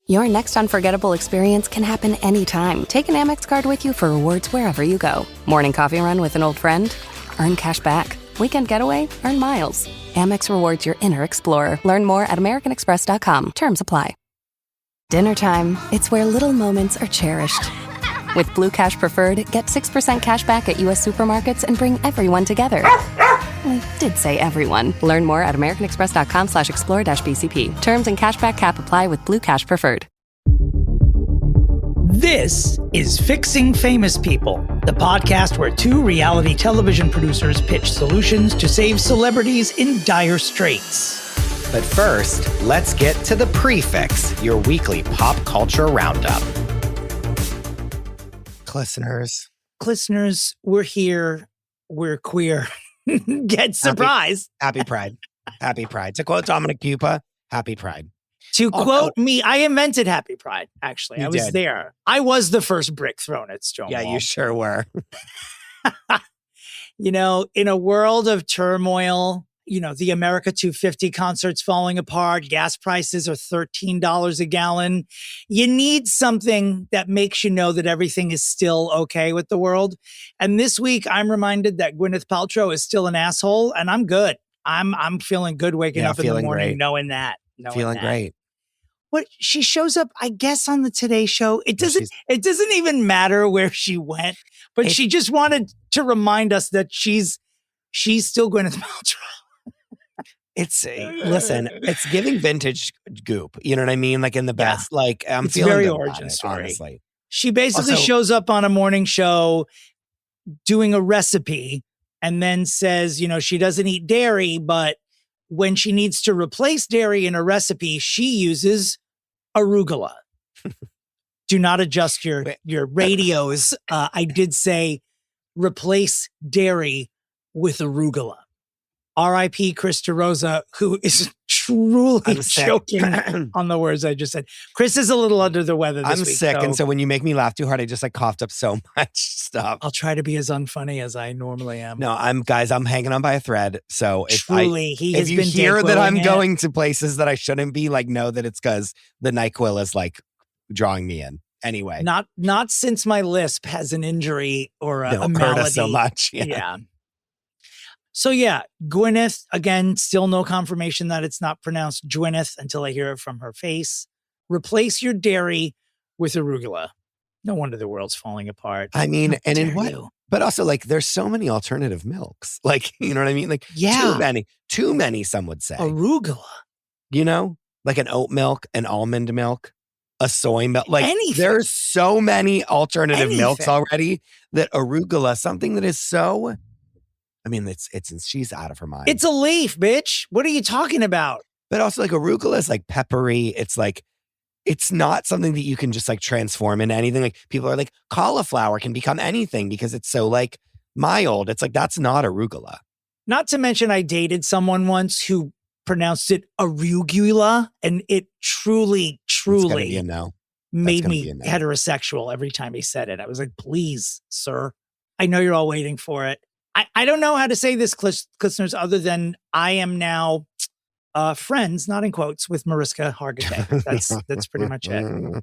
Your next unforgettable experience can happen anytime. Take an Amex card with you for rewards wherever you go. Morning coffee run with an old friend? Earn cash back. Weekend getaway? Earn miles. Amex rewards your inner explorer. Learn more at americanexpress.com. Terms apply. Dinner time. It's where little moments are cherished. With Blue Cash Preferred, get 6% cash back at U.S. supermarkets and bring everyone together. I did say everyone. Learn more at americanexpress.com/explore-BCP. Terms and cashback cap apply with Blue Cash Preferred. This is Fixing Famous People, the podcast where two reality television producers pitch solutions to save celebrities in dire straits. But first, let's get to the Pre-Fixe, your weekly pop culture roundup. Listeners, we're here. We're queer. Get surprised. Happy Pride. Happy Pride. To quote Dominick Pupa, Happy Pride. To quote me, I invented Happy Pride, actually. I was there. I was the first brick thrown at Stonewall. Yeah, you sure were. You know, in a world of turmoil, you know, the America 250 concert's falling apart. Gas prices are $13 a gallon. You need something that makes you know that everything is still okay with the world. And this week, I'm reminded that Gwyneth Paltrow is still an asshole, and I'm good. I'm feeling good waking up in the morning great. knowing that. Feeling great. What she shows up, I guess, on the Today Show. It doesn't even matter where she went, but she just wanted to remind us that she's still Gwyneth Paltrow. Listen, it's giving vintage goop. You know what I mean? Like in the best, like I'm it's feeling very good origin about it, story. honestly. She basically shows up on a morning show doing a recipe and then says, you know, she doesn't eat dairy, but when she needs to replace dairy in a recipe, she uses arugula. Do not adjust your radios. I did say replace dairy with arugula. R.I.P. Chris DeRosa, who is truly choking on the words I just said. Chris is a little under the weather this week. I'm sick, and so when you make me laugh too hard, I just like coughed up so much stuff. I'll try to be as unfunny as I normally am. No, I'm hanging on by a thread. So if you been hear that I'm going to places that I shouldn't be, like, know that it's because the NyQuil is like drawing me in. Anyway, not since my lisp has an injury or a malady. Hurt us so much. Yeah. So yeah, Gwyneth, again, still no confirmation that it's not pronounced Gwyneth until I hear it from her face. Replace your dairy with arugula. No wonder the world's falling apart. I mean, and in what? But also, like, there's so many alternative milks. Like, you know what I mean? Like, too many, some would say. Arugula. You know, like an oat milk, an almond milk, a soy milk. Like, there's so many alternative milks already that arugula, something that is so... I mean, she's out of her mind. It's a leaf, bitch. What are you talking about? But also, like, arugula is like peppery. It's like, it's not something that you can just like transform into anything. Like, people are like, cauliflower can become anything because it's so like mild. It's like, that's not arugula. Not to mention, I dated someone once who pronounced it arugula, and it truly made me heterosexual every time he said it. I was like, please, sir. I know you're all waiting for it. I don't know how to say this, listeners, other than I am now friends, not in quotes, with Mariska Hargitay. That's pretty much it.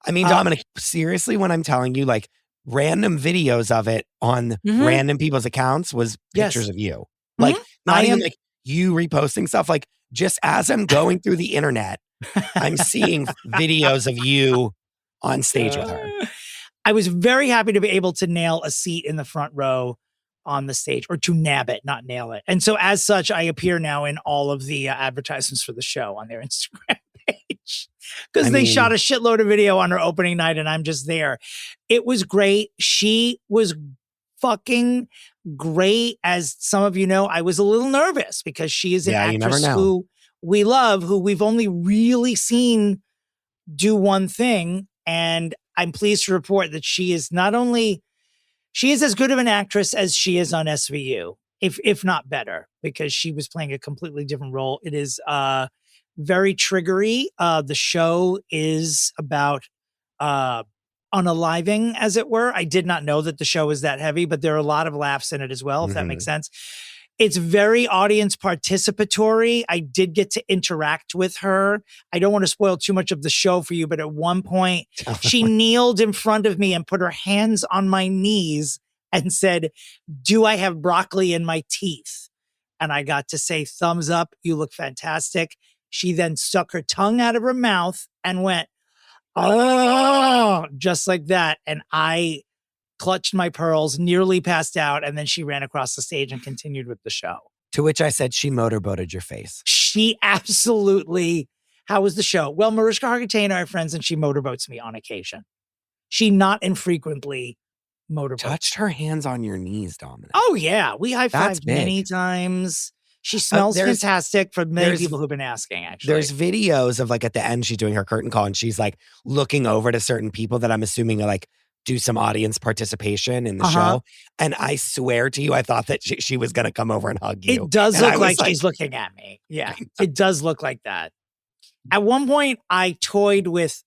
I mean, Dominic, seriously, when I'm telling you, like, random videos of it on random people's accounts was pictures of you. Like, not even like you reposting stuff. Like, just as I'm going through the internet, I'm seeing videos of you on stage with her. I was very happy to be able to nail a seat in the front row on the stage, or to nab it, not nail it. And so as such, I appear now in all of the advertisements for the show on their Instagram page because they shot a shitload of video on her opening night and I'm just there. It was great. She was fucking great. As some of you know, I was a little nervous because she is an actress who we love, who we've only really seen do one thing. And I'm pleased to report that she is as good of an actress as she is on SVU, if not better, because she was playing a completely different role. It is very triggery. The show is about unaliving, as it were. I did not know that the show was that heavy, but there are a lot of laughs in it as well, if that makes sense. It's very audience participatory. I did get to interact with her. I don't want to spoil too much of the show for you, but at one point she kneeled in front of me and put her hands on my knees and said, "Do I have broccoli in my teeth?" And I got to say, "Thumbs up. You look fantastic." She then stuck her tongue out of her mouth and went, "Oh," just like that. And I clutched my pearls, nearly passed out, and then she ran across the stage and continued with the show. To which I said, she motorboated your face. She absolutely. How was the show? Well, Mariska Hargitay and I are friends, and she motorboats me on occasion. She not infrequently motorboats. Touched her hands on your knees, Dominic. Oh, yeah. We high-fived many times. She smells fantastic for many people who've been asking, actually. There's videos of like at the end, she's doing her curtain call and she's like looking over to certain people that I'm assuming are like do some audience participation in the show. And I swear to you, I thought that she was going to come over and hug you. It does look like she's looking at me. Yeah, it does look like that. At one point, I toyed with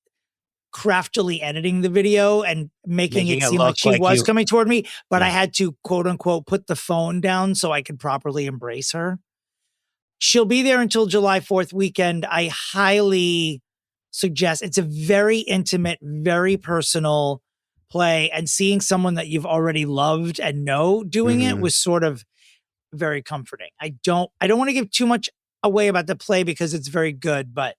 craftily editing the video and making it seem like she was coming toward me, but I had to, quote unquote, put the phone down so I could properly embrace her. She'll be there until July 4th weekend. I highly suggest. It's a very intimate, very personal play, and seeing someone that you've already loved and know doing it was sort of very comforting. I don't want to give too much away about the play because it's very good, but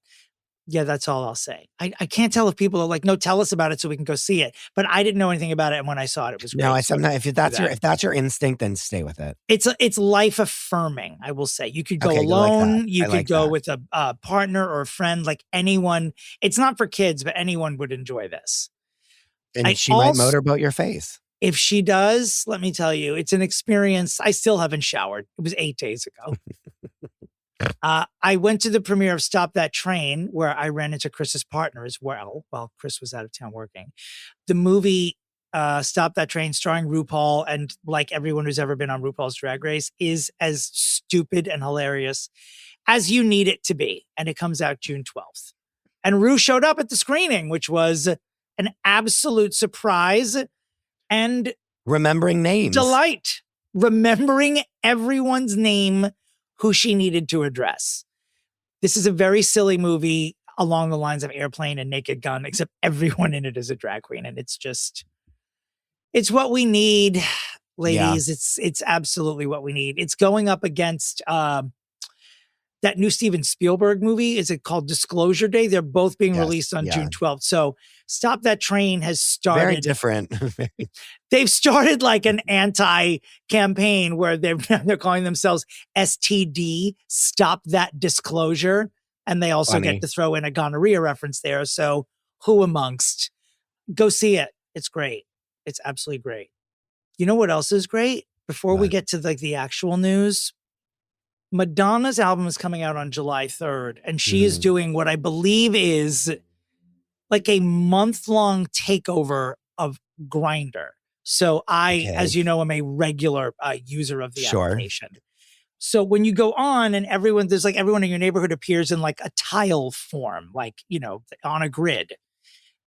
yeah, that's all I'll say. I can't tell if people are like, no, tell us about it so we can go see it. But I didn't know anything about it, and when I saw it was great. No, sometimes if that's your instinct, then stay with it. It's life affirming, I will say. You could go alone, you could go with a partner or a friend, like anyone. It's not for kids, but anyone would enjoy this. And she might motorboat your face. If she does, let me tell you, it's an experience. I still haven't showered. It was 8 days ago. I went to the premiere of Stop That Train, where I ran into Chris's partner as well, while Chris was out of town working. The movie Stop That Train, starring RuPaul, and like everyone who's ever been on RuPaul's Drag Race, is as stupid and hilarious as you need it to be. And it comes out June 12th. And Ru showed up at the screening, which was an absolute surprise and remembering names. Delight. Remembering everyone's name who she needed to address. This is a very silly movie along the lines of Airplane and Naked Gun, except everyone in it is a drag queen. And it's what we need, ladies. Yeah. It's absolutely what we need. It's going up against that new Steven Spielberg movie. Is it called Disclosure Day? They're both being released on June 12th. So Stop That Train has started. Very different. They've started like an anti-campaign where they're calling themselves STD, Stop That Disclosure. And they also get to throw in a gonorrhea reference there. So who amongst? Go see it. It's great. It's absolutely great. You know what else is great? Before we get to like the actual news, Madonna's album is coming out on July 3rd, and she is doing what I believe is like a month-long takeover of Grindr. So as you know, am a regular user of the application. So when you go on and everyone in your neighborhood appears in like a tile form, like, you know, on a grid.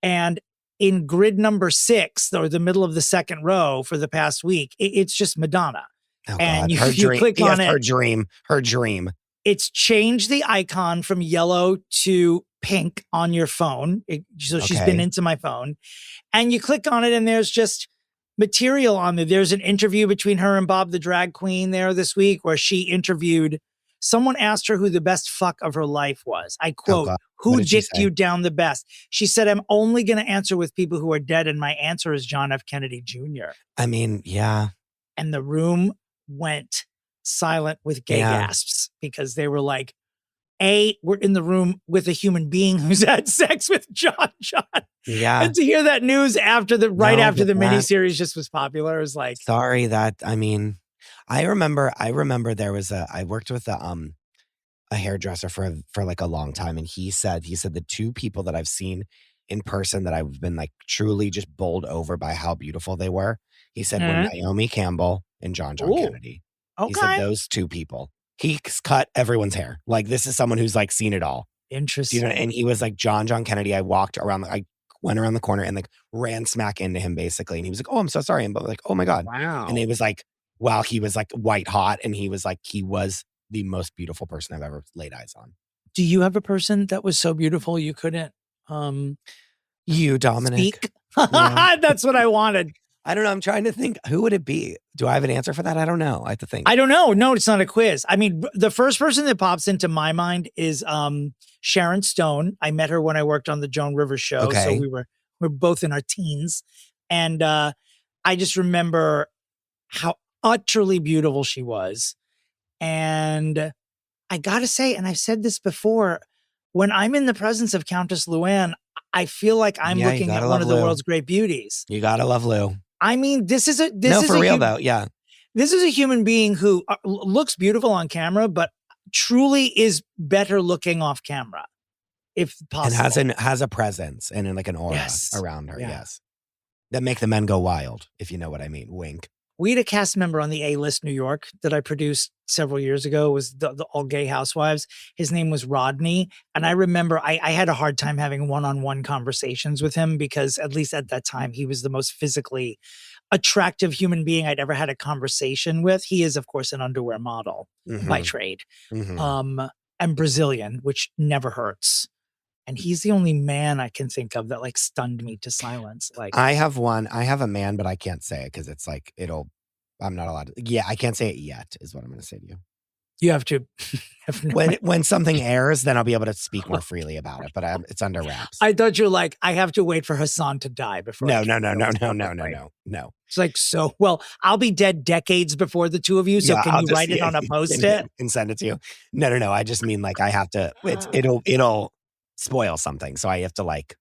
And in grid number 6, or the middle of the second row for the past week, it's just Madonna. Oh, and you click on it. Her dream. It's changed the icon from yellow to pink on your phone. She's been into my phone. And you click on it and there's just material on there. There's an interview between her and Bob the drag queen there this week where she interviewed, someone asked her who the best fuck of her life was. I quote, "Who dicked you down the best?" She said, "I'm only going to answer with people who are dead. And my answer is John F. Kennedy Jr." I mean, yeah. And the room went silent with gay gasps because they were like, we're in the room with a human being who's had sex with John. Yeah. And to hear that news after the miniseries just was popular is like, sorry that, I mean, I remember there was I worked with a hairdresser for like a long time. And he said the two people that I've seen in person that I've been like truly just bowled over by how beautiful they were. He said were Naomi Campbell and John Kennedy. Okay. He said those two people. He's cut everyone's hair. Like, this is someone who's like seen it all. Interesting. You know, and he was like John Kennedy. I went around the corner and like ran smack into him basically. And he was like, "Oh, I'm so sorry." And but like, "Oh my God." Wow. And it was like while he was like white hot, and he was the most beautiful person I've ever laid eyes on. Do you have a person that was so beautiful you couldn't you, Dominic? Speak? Yeah. That's what I wanted. I don't know. I'm trying to think. Who would it be? Do I have an answer for that? I don't know. I have to think. I don't know. No, it's not a quiz. I mean, the first person that pops into my mind is Sharon Stone. I met her when I worked on the Joan Rivers show. Okay. So we're both in our teens. And I just remember how utterly beautiful she was. And I got to say, and I've said this before, when I'm in the presence of Countess Luann, I feel like I'm looking at one of the world's great beauties. You gotta love Lou. I mean, this is for real though. Yeah. This is a human being who looks beautiful on camera, but truly is better looking off camera, if possible. And has a presence and like an aura around her. Yeah. Yes. That make the men go wild, if you know what I mean. Wink. We had a cast member on the A-List New York that I produced several years ago. It was the All Gay Housewives. His name was Rodney. And I remember I had a hard time having one-on-one conversations with him because at least at that time, he was the most physically attractive human being I'd ever had a conversation with. He is, of course, an underwear model by trade, and Brazilian, which never hurts. And he's the only man I can think of that like stunned me to silence. Like I have a man, but I can't say it because it's like I'm not allowed to. Yeah, I can't say it yet is what I'm going to say to you. You have to. When something airs, then I'll be able to speak more freely about it, but it's under wraps. I thought you're like, I have to wait for Hassan to die before. No. It's like, so, well, I'll be dead decades before the two of you. So can you write it on a Post-it? And send it to you? No. I just mean like I have to, it'll spoil something. So I have to like,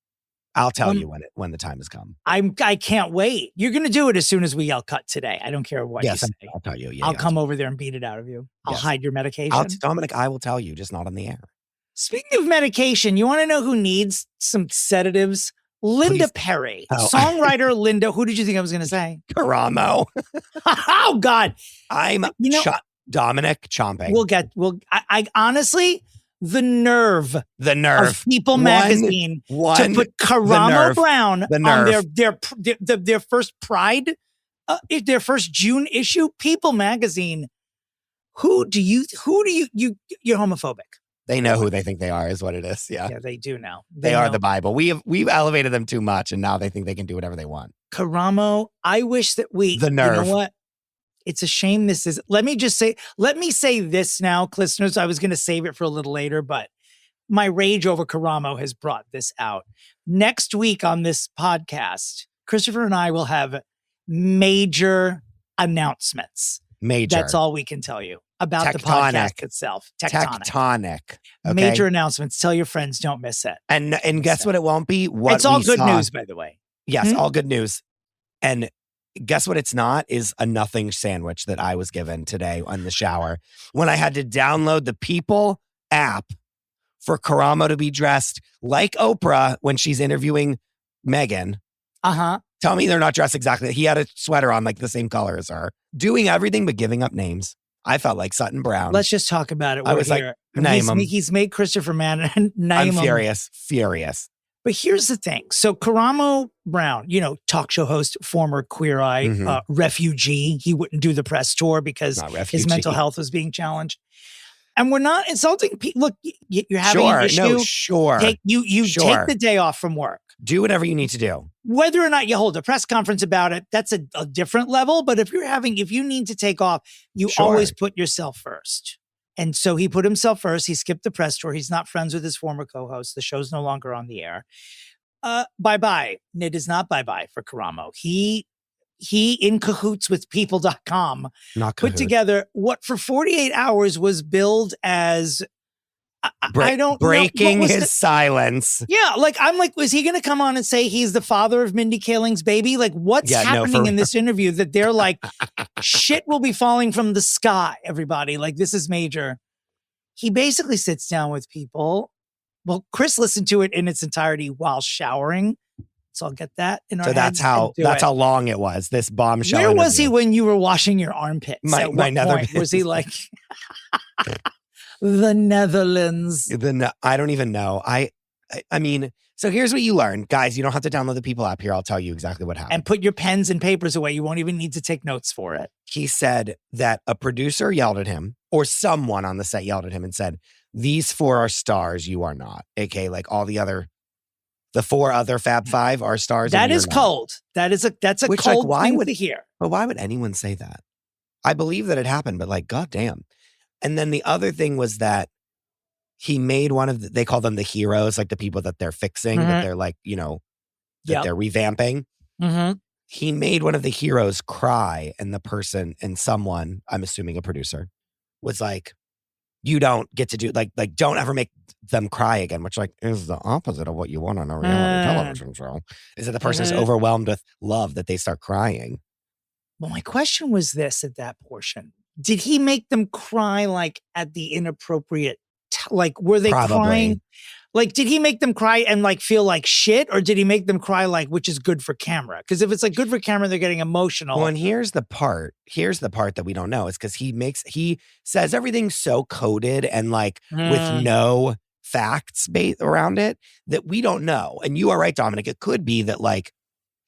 I'll tell you when the time has come. I can't wait. You're going to do it as soon as we yell cut today. I don't care what you say. I'll tell you. I'll come over there and beat it out of you. I'll hide your medication. Dominic, I will tell you, just not on the air. Speaking of medication, you want to know who needs some sedatives? Linda Perry. Songwriter Linda. Who did you think I was going to say? Karamo. Oh, God. I'm Dominic chomping. I honestly... The nerve of People magazine to put Karamo Brown on their first Pride, their first June issue. People magazine. You're homophobic. They know who they think they are, is what it is. Yeah, they do now. They are the Bible. We've elevated them too much, and now they think they can do whatever they want. Karamo. I wish that the nerve. You know what? It's a shame this is, let me say this now, listeners. I was going to save it for a little later, but my rage over Karamo has brought this out. Next week on this podcast, Christopher and I will have major announcements. That's all we can tell you about the podcast itself. Tectonic. Okay? Major announcements. Tell your friends, don't miss it. And guess what it won't be? It's all good news, by the way. Yes, all good news. And guess what it's not is a nothing sandwich that I was given today in the shower when I had to download the People app for Karamo to be dressed like Oprah when she's interviewing Meghan. Tell me they're not dressed exactly. He had a sweater on like the same color as her, doing everything but giving up names. I felt like Sutton Brown. Let's just talk about it. I was like, name him. He's made Christopher Mann. I'm furious. But here's the thing. So Karamo Brown, talk show host, former Queer Eye refugee. He wouldn't do the press tour because his mental health was being challenged. And we're not insulting people. Look, you're having an issue. Take the day off from work. Do whatever you need to do. Whether or not you hold a press conference about it, that's a different level. But if you need to take off, you always put yourself first. And so he put himself first. He skipped the press tour. He's not friends with his former co-host. The show's no longer on the air. Bye-bye. It is not bye-bye for Karamo. He in cahoots with people.com put together what for 48 hours was billed as breaking his silence. Yeah, was he going to come on and say he's the father of Mindy Kaling's baby? Like, what's happening in this interview that they're like, shit will be falling from the sky, everybody. Like, this is major. He basically sits down with people. Well, Chris listened to it in its entirety while showering. So I'll get that in our heads. So that's how long it was, this bombshell. Where was he when you were washing your armpits? My nether point was he like... The Netherlands. I don't even know. I mean, so here's what you learn. Guys, you don't have to download the People app here. I'll tell you exactly what happened. And put your pens and papers away. You won't even need to take notes for it. He said that a producer yelled at him, or someone on the set yelled at him and said, "These 4 are stars, you are not." Okay, like all the 4 other Fab Five are stars. That is cold. That's a cold thing to hear. But why would anyone say that? I believe that it happened, but like, goddamn. And then the other thing was that he made they call them the heroes, like the people that they're fixing, that they're like, that they're revamping. Mm-hmm. He made one of the heroes cry, and the person, and someone, I'm assuming a producer, was like, you don't get to do, like don't ever make them cry again, which like is the opposite of what you want on a reality television show. Is that the person is overwhelmed with love that they start crying. Well, my question was this at that portion. Did he make them cry like at the inappropriate, like were they crying? Like, did he make them cry and like feel like shit? Or did he make them cry like, which is good for camera? Because if it's like good for camera, they're getting emotional. Well, and here's the part that we don't know is because he says everything's so coded and like with no facts around it that we don't know. And you are right, Dominic. It could be that like,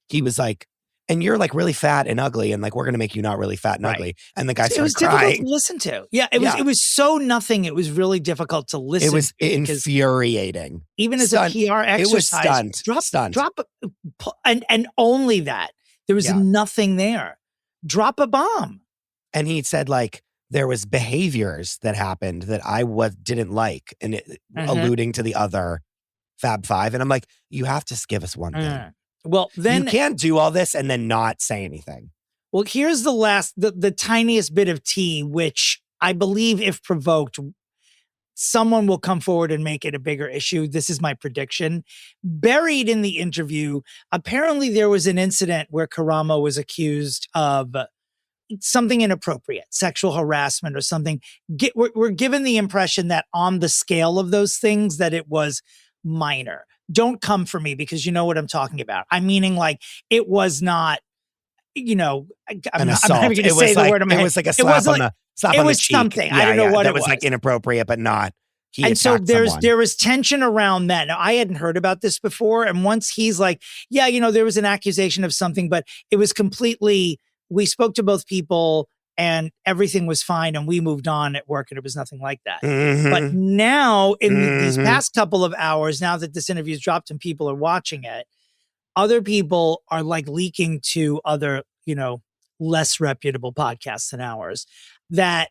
he was like, and you're like really fat and ugly, and like we're gonna make you not really fat and ugly. And the guy started crying. It was difficult to listen to. Yeah, it was so nothing. It was really difficult to listen. It was infuriating. Even as a PR exercise, it was stunned. Drop, and only that. There was nothing there. Drop a bomb. And he said like there was behaviors that happened that I didn't like, and alluding to the other Fab Five. And I'm like, you have to give us one thing. Well, then you can't do all this and then not say anything. Well, here's the tiniest bit of tea, which I believe if provoked, someone will come forward and make it a bigger issue. This is my prediction. Buried in the interview, apparently there was an incident where Karamo was accused of something inappropriate, sexual harassment or something. We're given the impression that on the scale of those things, that it was minor. Don't come for me because you know what I'm talking about. I'm meaning like it was not, I'm not going to say the word in my head. It was like a slap on the cheek. It was something. I don't know what it was. That was like inappropriate, but not. And so there was tension around that. Now, I hadn't heard about this before. And once he's like, there was an accusation of something, but it was completely, we spoke to both people and everything was fine and we moved on at work and it was nothing like that. But now in these past couple of hours, now that this interview's dropped and people are watching it, other people are like leaking to other, less reputable podcasts than ours that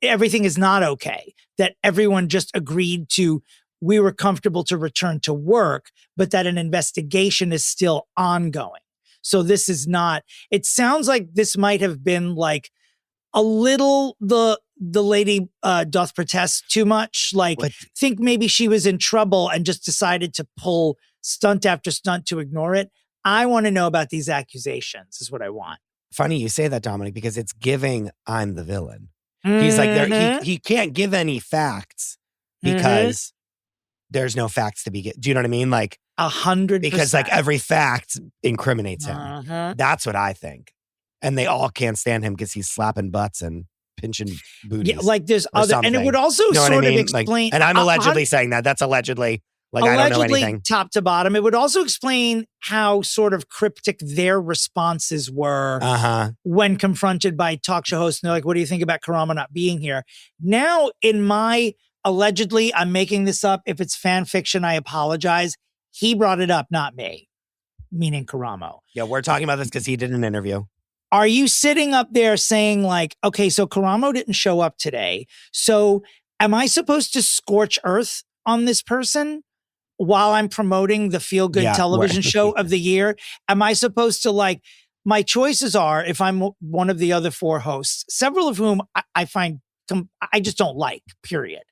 everything is not okay, that everyone just agreed to, we were comfortable to return to work, but that an investigation is still ongoing. So this is not, it sounds like this might have been like, a little the lady doth protest too much. Like, think maybe she was in trouble and just decided to pull stunt after stunt to ignore it. I want to know about these accusations is what I want. Funny you say that, Dominic, because it's giving I'm the villain. He's like, he can't give any facts because there's no facts to be given. Do you know what I mean? Like 100%. Because like every fact incriminates him. That's what I think. And they all can't stand him because he's slapping butts and pinching booties. Yeah, like there's other, something. and it would also of explain. Like, and I'm allegedly saying that. That's allegedly. Like I don't know anything. Top to bottom. It would also explain how sort of cryptic their responses were when confronted by talk show hosts. And they're like, "What do you think about Karamo not being here?" Now, in my allegedly, I'm making this up. If it's fan fiction, I apologize. He brought it up, not me, meaning Karamo. Yeah, we're talking about this because he did an interview. Are you sitting up there saying like, okay, so Karamo didn't show up today. So am I supposed to scorch earth on this person while I'm promoting the feel-good television show of the year? Am I supposed to like, my choices are, if I'm one of the other 4 hosts, several of whom I find, I just don't like, period.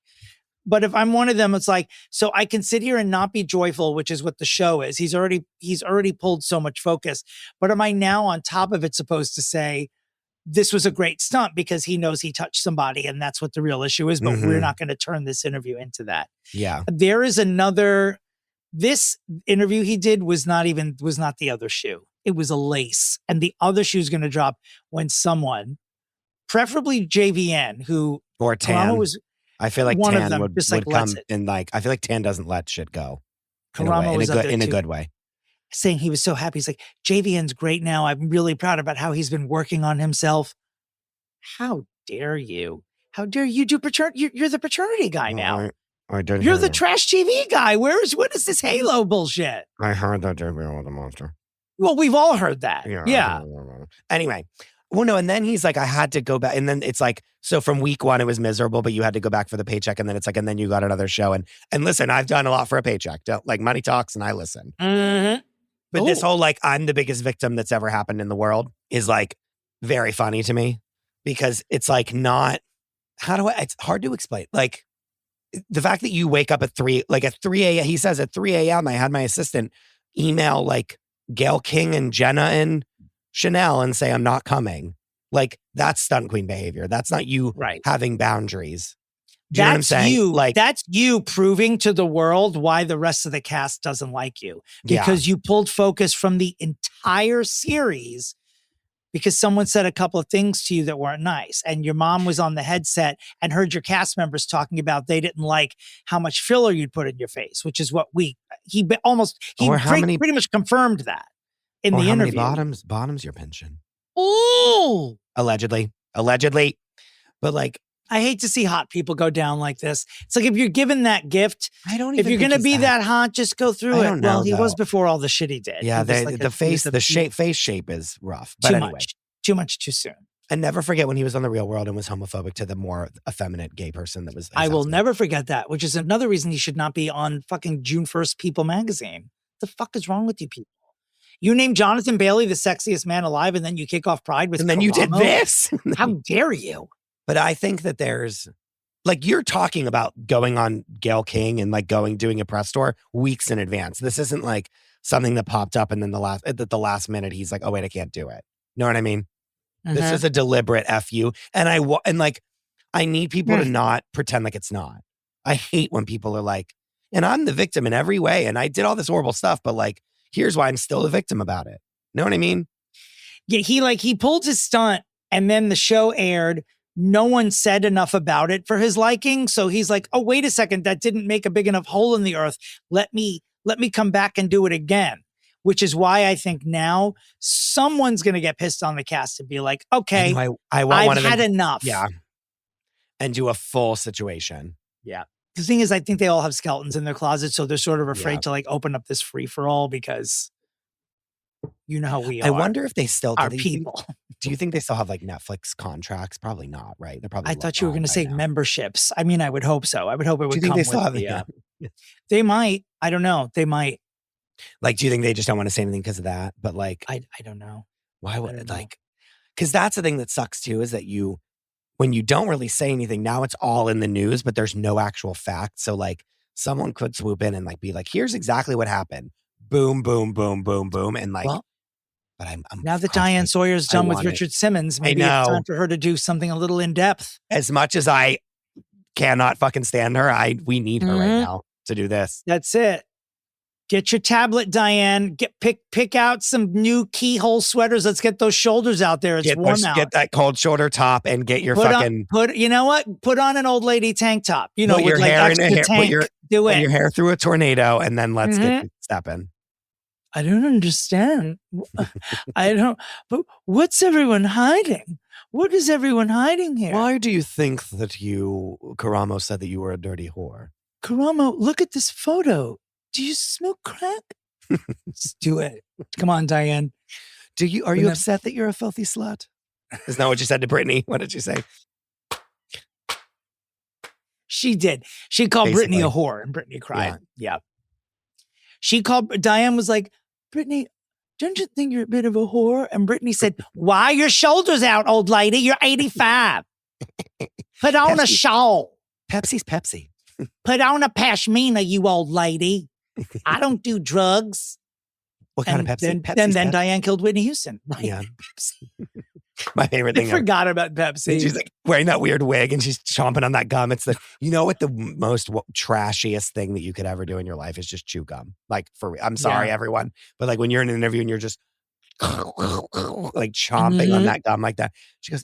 But if I'm one of them, it's like, so I can sit here and not be joyful, which is what the show is. He's already pulled so much focus. But am I now on top of it supposed to say, this was a great stunt because he knows he touched somebody and that's what the real issue is, but we're not going to turn this interview into that. Yeah. There is this interview he did was not the other shoe. It was a lace. And the other shoe is going to drop when someone, preferably JVN, who or Tan was, I feel like one Tan of them would just like come and like, I feel like Tan doesn't let shit go. Karamo was up there in a too, good way. saying he was so happy. He's like, JVN's great now. I'm really proud about how he's been working on himself. How dare you? How dare you do paternity? You're the paternity guy now. You're the trash TV guy. What is this Halo bullshit? I heard that JVN was a monster. Well, we've all heard that. Yeah. Anyway. Well, no, and then he's like, I had to go back. And then it's like, so from week one, it was miserable, but you had to go back for the paycheck. And then it's like, and then you got another show. And listen, I've done a lot for a paycheck. Like money talks and I listen. Mm-hmm. But this whole like, I'm the biggest victim that's ever happened in the world is like very funny to me because it's like not, it's hard to explain. Like the fact that you wake up at 3 a.m., he says at 3 a.m., I had my assistant email like Gayle King and Jenna and Chanel and say, I'm not coming. Like that's stunt queen behavior. That's not you having boundaries. Do you know what I'm saying? That's you proving to the world why the rest of the cast doesn't like you because you pulled focus from the entire series because someone said a couple of things to you that weren't nice. And your mom was on the headset and heard your cast members talking about they didn't like how much filler you'd put in your face, which is what he pretty much confirmed that. In the interview. How many bottoms your pension? Oh, allegedly. But like, I hate to see hot people go down like this. It's like if you're given that gift, if you're going to be that hot, just go through it. Well, he was before all the shit he did. Yeah, face shape is rough. But too much too soon. And never forget when he was on The Real World and was homophobic to the more effeminate gay person that was. I will never forget that, which is another reason he should not be on fucking June 1st People magazine. What the fuck is wrong with you people? You named Jonathan Bailey the sexiest man alive, and then you kick off Pride with. And then you did this. How dare you? But I think that there's, like, you're talking about going on Gayle King and like doing a press tour weeks in advance. This isn't like something that popped up and then at the last minute he's like, oh wait, I can't do it. Know what I mean? Mm-hmm. This is a deliberate FU, and I need people to not pretend like it's not. I hate when people are like, and I'm the victim in every way, and I did all this horrible stuff, but like. Here's why I'm still a victim about it. Know what I mean? Yeah, he pulled his stunt and then the show aired. No one said enough about it for his liking. So he's like, oh, wait a second. That didn't make a big enough hole in the earth. Let me come back and do it again. Which is why I think now someone's going to get pissed on the cast and be like, okay, I've had enough. Yeah. And do a full situation. Yeah. The thing is, I think they all have skeletons in their closet, so they're sort of afraid to like open up this free for all because you know how we are. I wonder if they still are people. Do you think they still have like Netflix contracts? Probably not, right? They're probably. I thought you were going to say memberships. I mean, I would hope so. I would hope it would. Do you think come they still with have the, They might. I don't know. They might. Like, do you think they just don't want to say anything because of that? But like, I don't know. Why would it like? Because that's the thing that sucks too is that when you don't really say anything, now it's all in the news, but there's no actual fact. So like someone could swoop in and like be like, here's exactly what happened. Boom, boom, boom, boom, boom. And like, but I'm now that Diane Sawyer's done with Richard Simmons, maybe it's time for her to do something a little in depth. As much as I cannot fucking stand her, we need her right now to do this. That's it. Get your tablet, Diane. Pick out some new keyhole sweaters. Let's get those shoulders out there. It's warm out. Get that cold shoulder top and get your you know what? Put on an old lady tank top. You know, put your hair in a hair. Put your hair through a tornado, and then let's get stepping. I don't understand. But what's everyone hiding? What is everyone hiding here? Why do you think that Karamo said that you were a dirty whore? Karamo, look at this photo. Do you smoke crack? Let's do it. Come on, Diane. Are you upset that you're a filthy slut? Isn't that what you said to Brittany? What did you say? She did. She called Brittany a whore, and Brittany cried. Yeah. Diane was like, Brittany, don't you think you're a bit of a whore? And Brittany said, why are your shoulders out, old lady? You're 85. Put on a shawl. Pepsi's Pepsi. Put on a pashmina, you old lady. I don't do drugs. What kind of Pepsi? Then Diane killed Whitney Houston. Yeah. My favorite thing. I forgot about Pepsi. And she's like wearing that weird wig and she's chomping on that gum. It's what the most trashiest thing that you could ever do in your life is just chew gum. Like I'm sorry, everyone. But like when you're in an interview and you're just like chomping on that gum like that. She goes,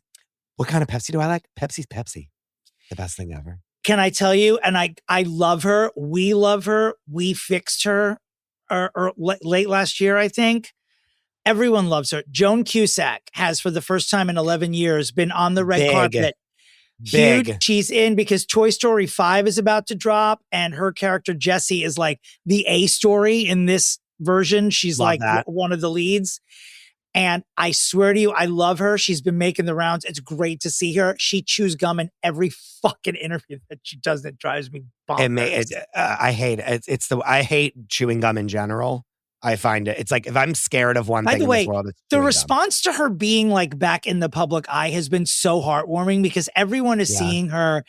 what kind of Pepsi do I like? Pepsi's Pepsi. The best thing ever. Can I tell you? And I love her. We love her. We fixed her. late last year, I think. Everyone loves her. Joan Cusack has, for the first time in 11 years, been on the red carpet. Huge. She's in because Toy Story 5 is about to drop, and her character Jessie is like the A story in this version. She's like one of the leads. And I swear to you, I love her. She's been making the rounds. It's great to see her. She chews gum in every fucking interview that she does. That drives me bonkers. I hate it. I hate chewing gum in general. I find it. It's like if I'm scared of one thing in this world, it's the response to her being like back in the public eye has been so heartwarming because everyone is seeing her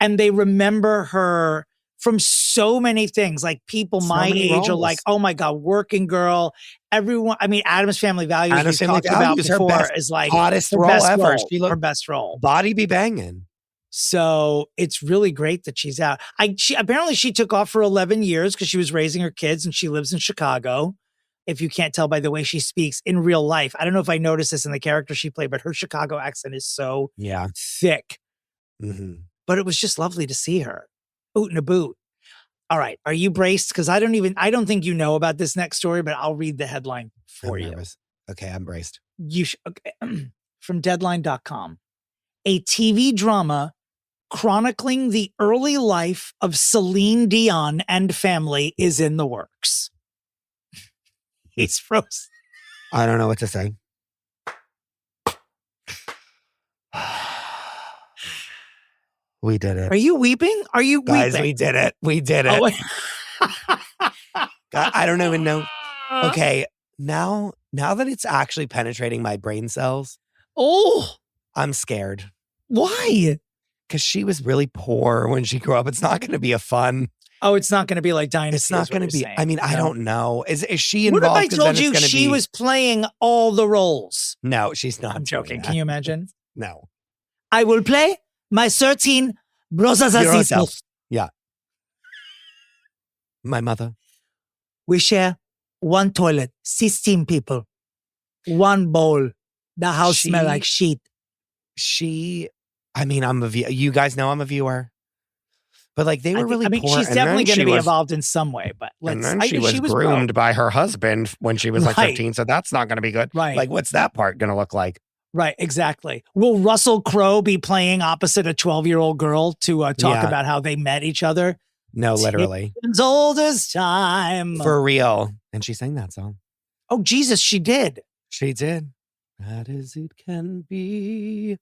and they remember her from so many things. Like people my age are like, oh my God, Working Girl. Everyone, I mean, Addams Family Values we talked about before is like hottest role ever. Her best role. Body be banging. So it's really great that she's out. Apparently she took off for 11 years because she was raising her kids and she lives in Chicago. If you can't tell by the way she speaks in real life. I don't know if I noticed this in the character she played, but her Chicago accent is so thick. Mm-hmm. But it was just lovely to see her. Oot and a boot. All right. Are you braced? Because I don't think you know about this next story, but I'll read the headline for you. Nervous. Okay, I'm braced. Okay. From Deadline.com. A TV drama chronicling the early life of Celine Dion and family is in the works. He's frozen. I don't know what to say. We did it. Are you weeping? Are you Guys, weeping? we did it. We did it. God, I don't even know. Okay, now that it's actually penetrating my brain cells, I'm scared. Why? Because she was really poor when she grew up. It's not going to be a fun. Oh, it's not going to be like Dynasty. It's not going to be. Saying. I mean, I don't know. Is she involved? What if I told you she was playing all the roles? No, she's not. I'm joking. Can you imagine? No. I will play my 13 brothers and sisters. Yeah. My mother. We share one toilet, 16 people, one bowl. The house smells like shit. I mean, you guys know I'm a viewer. But like they were really poor. She's definitely going to be involved in some way. But she was groomed by her husband when she was like 15. So that's not going to be good. Right. Like, what's that part going to look like? Right. Exactly. Will Russell Crowe be playing opposite a 12-year-old girl to talk about how they met each other? No, literally. As old as time. For real. And she sang that song. Oh, Jesus, she did. She did. That is it can be.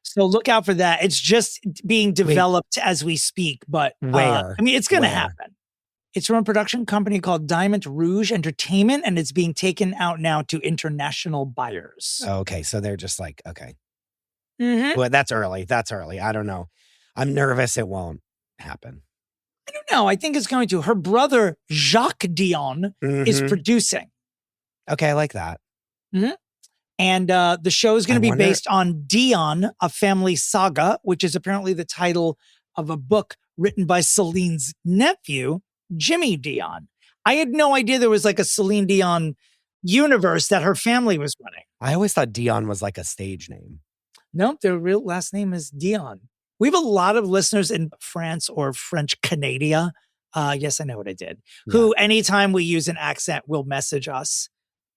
So look out for that. It's just being developed as we speak, but where? I mean, it's going to happen. It's from a production company called Diamond Rouge Entertainment, and it's being taken out now to international buyers. Okay, so they're just like, okay. Mm-hmm. Well, that's early. I don't know. I'm nervous it won't happen. I don't know. I think it's going to. Her brother, Jacques Dion, is producing. Okay, I like that. Mm-hmm. And the show is going to be based on Dion, a family saga, which is apparently the title of a book written by Celine's nephew, Jimmy Dion. I had no idea there was like a Celine Dion universe that her family was running. I always thought Dion was like a stage name. No, their real last name is Dion. We have a lot of listeners in France or French Canada. Yes, I know what I did. Yeah. Who, anytime we use an accent, will message us